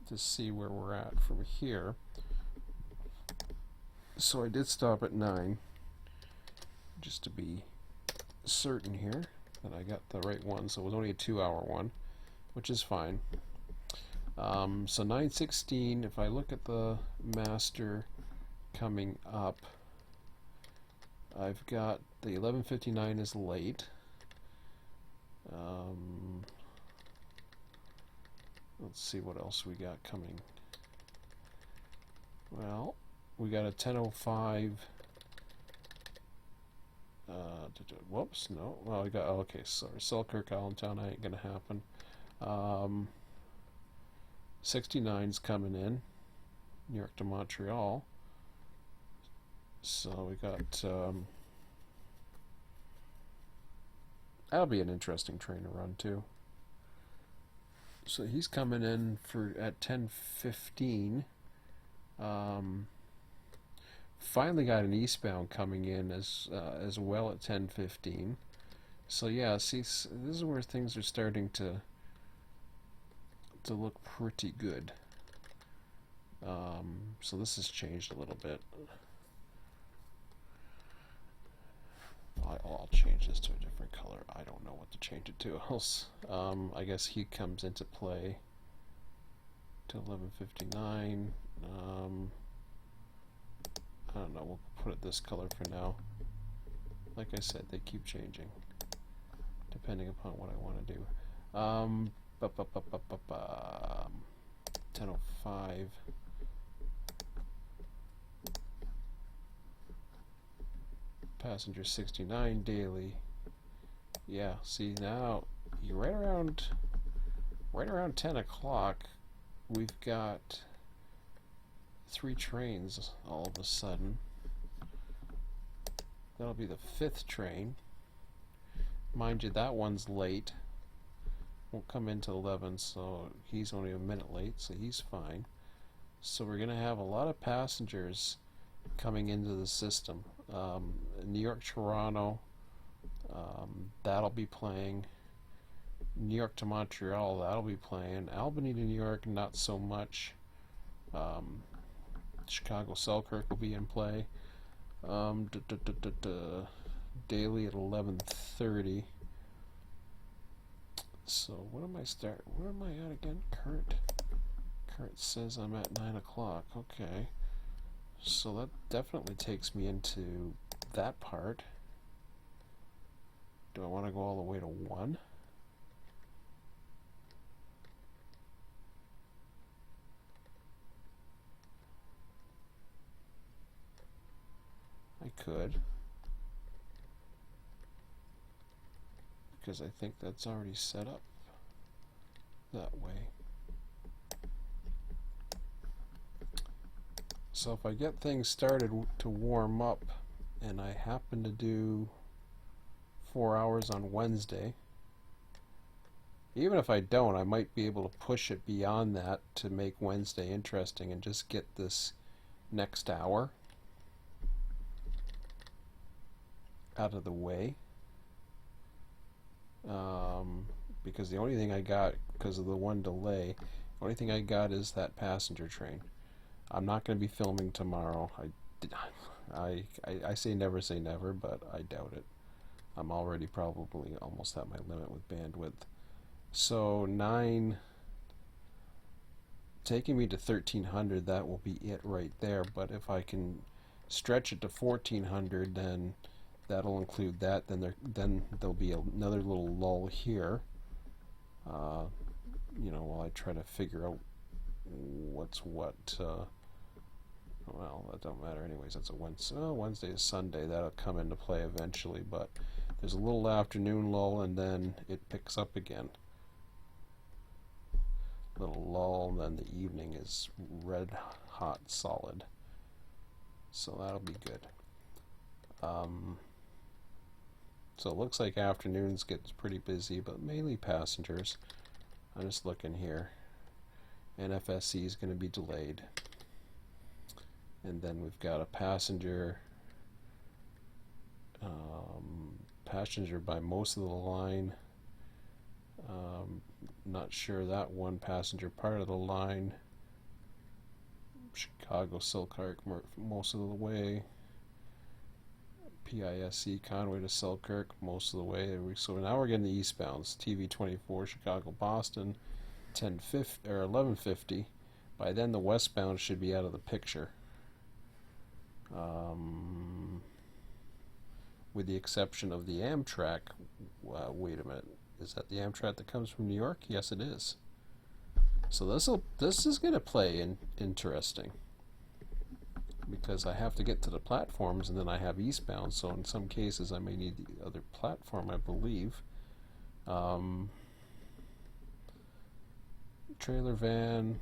to see where we're at from here. So I did stop at 9, just to be certain here that I got the right one. So it was only a 2-hour one, which is fine. So 9:16, if I look at the master coming up, I've got the 11:59 is late. Let's see what else we got coming. Well, we got a 10:05. Whoops, no. Well, we got, okay, sorry. Selkirk, Allentown, ain't gonna happen. 69's coming in. New York to Montreal. So we got, that'll be an interesting train to run too. So he's coming in at 10:15. Finally got an eastbound coming in as well at 10:15. So yeah, see, this is where things are starting to look pretty good. So this has changed a little bit. I'll change this to a different color. I don't know what to change it to else. I guess he comes into play to 11:59. I don't know, we'll put it this color for now. Like I said, they keep changing depending upon what I want to do. 10:05. Passenger 69 daily. Yeah, see now you're right around 10 o'clock. We've got 3 trains all of a sudden. That'll be the 5th train. Mind you, that one's late. Won't come in till 11, so he's only a minute late, so he's fine. So we're going to have a lot of passengers coming into the system. New York, Toronto, that'll be playing. New York to Montreal, that'll be playing. Albany to New York, not so much. Chicago, Selkirk will be in play. Daily at 11:30. So what am I start? Where am I at again? Current says I'm at 9 o'clock. Okay. So that definitely takes me into that part. Do I want to go all the way to 1? I could. Because I think that's already set up that way. So if I get things started to warm up and I happen to do 4 hours on Wednesday, even if I don't, I might be able to push it beyond that to make Wednesday interesting and just get this next hour out of the way. Because the only thing I got, because of the one delay, the only thing I got is that passenger train. I'm not going to be filming tomorrow. I say never, but I doubt it. I'm already probably almost at my limit with bandwidth. So 9 taking me to 1300, that will be it right there. But if I can stretch it to 1400, then that'll include that. Then there'll be another little lull here. While I try to figure out what's what. Well, that don't matter anyways. That's a Wednesday. Oh, Wednesday is Sunday. That'll come into play eventually. But there's a little afternoon lull, and then it picks up again. Little lull, and then the evening is red hot solid. So that'll be good. So it looks like afternoons gets pretty busy, but mainly passengers. I'm just looking here. NFSC is going to be delayed. And then we've got a passenger passenger by most of the line. Not sure that one passenger part of the line. Chicago Selkirk most of the way. PISC Conway to Selkirk most of the way. So now we're getting the eastbounds. TV24 Chicago Boston 10:50 or 11:50. By then the westbound should be out of the picture. With the exception of the Amtrak. Wait a minute. Is that the Amtrak that comes from New York? Yes, it is. So this is going to play interesting, because I have to get to the platforms and then I have eastbound. So in some cases I may need the other platform, I believe. Trailer van.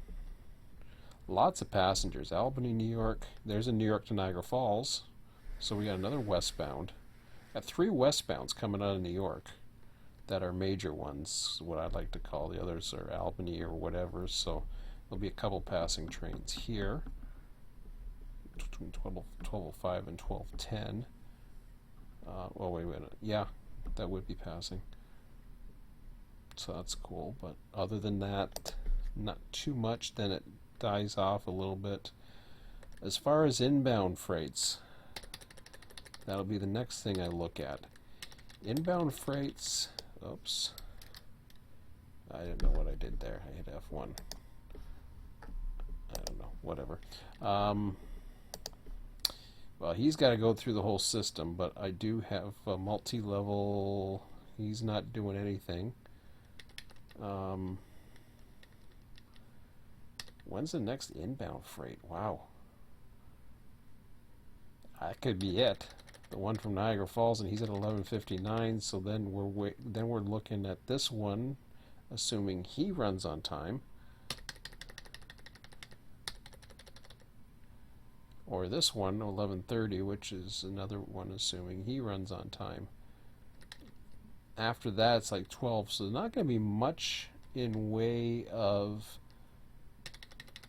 Lots of passengers. Albany, New York. There's a New York to Niagara Falls. So we got another westbound. Got 3 westbounds coming out of New York that are major ones, what I'd like to call. The others are Albany or whatever. So there'll be a couple passing trains here between 12:05 and 12:10. Well, wait a minute. Yeah, that would be passing. So that's cool. But other than that, not too much. Then it dies off a little bit. As far as inbound freights, that'll be the next thing I look at. Inbound freights. Oops. I didn't know what I did there. I hit F1. I don't know. Whatever. Well, he's got to go through the whole system, but I do have a multi-level. He's not doing anything. When's the next inbound freight? Wow. That could be it. The one from Niagara Falls, and he's at 11:59. So then we're looking at this one, assuming he runs on time, or this one 11:30, which is another one assuming he runs on time. After that, it's like 12. So not going to be much in way of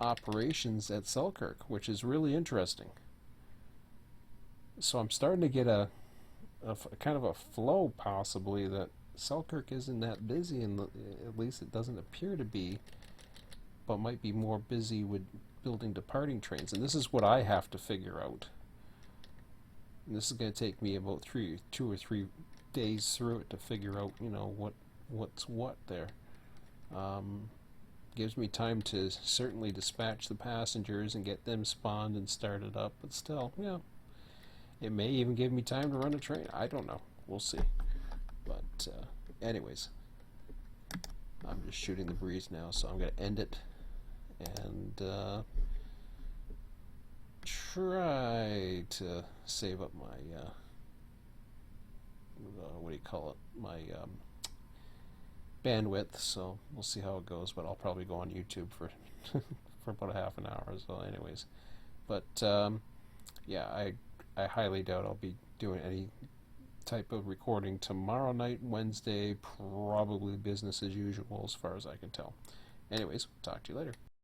operations at Selkirk, which is really interesting. So I'm starting to get a kind of a flow, possibly, that Selkirk isn't that busy, and at least it doesn't appear to be, but might be more busy with building departing trains. And this is what I have to figure out. And this is going to take me about 2 or 3 days through it to figure out, what's what there. Gives me time to certainly dispatch the passengers and get them spawned and started up, but still, it may even give me time to run a train. I don't know. We'll see. But anyways, I'm just shooting the breeze now, so I'm going to end it and try to save up my what do you call it? My bandwidth. So we'll see how it goes. But I'll probably go on YouTube for for about a half an hour as well. Anyways, but yeah, I highly doubt I'll be doing any type of recording tomorrow night, Wednesday. Probably business as usual, as far as I can tell. Anyways, talk to you later.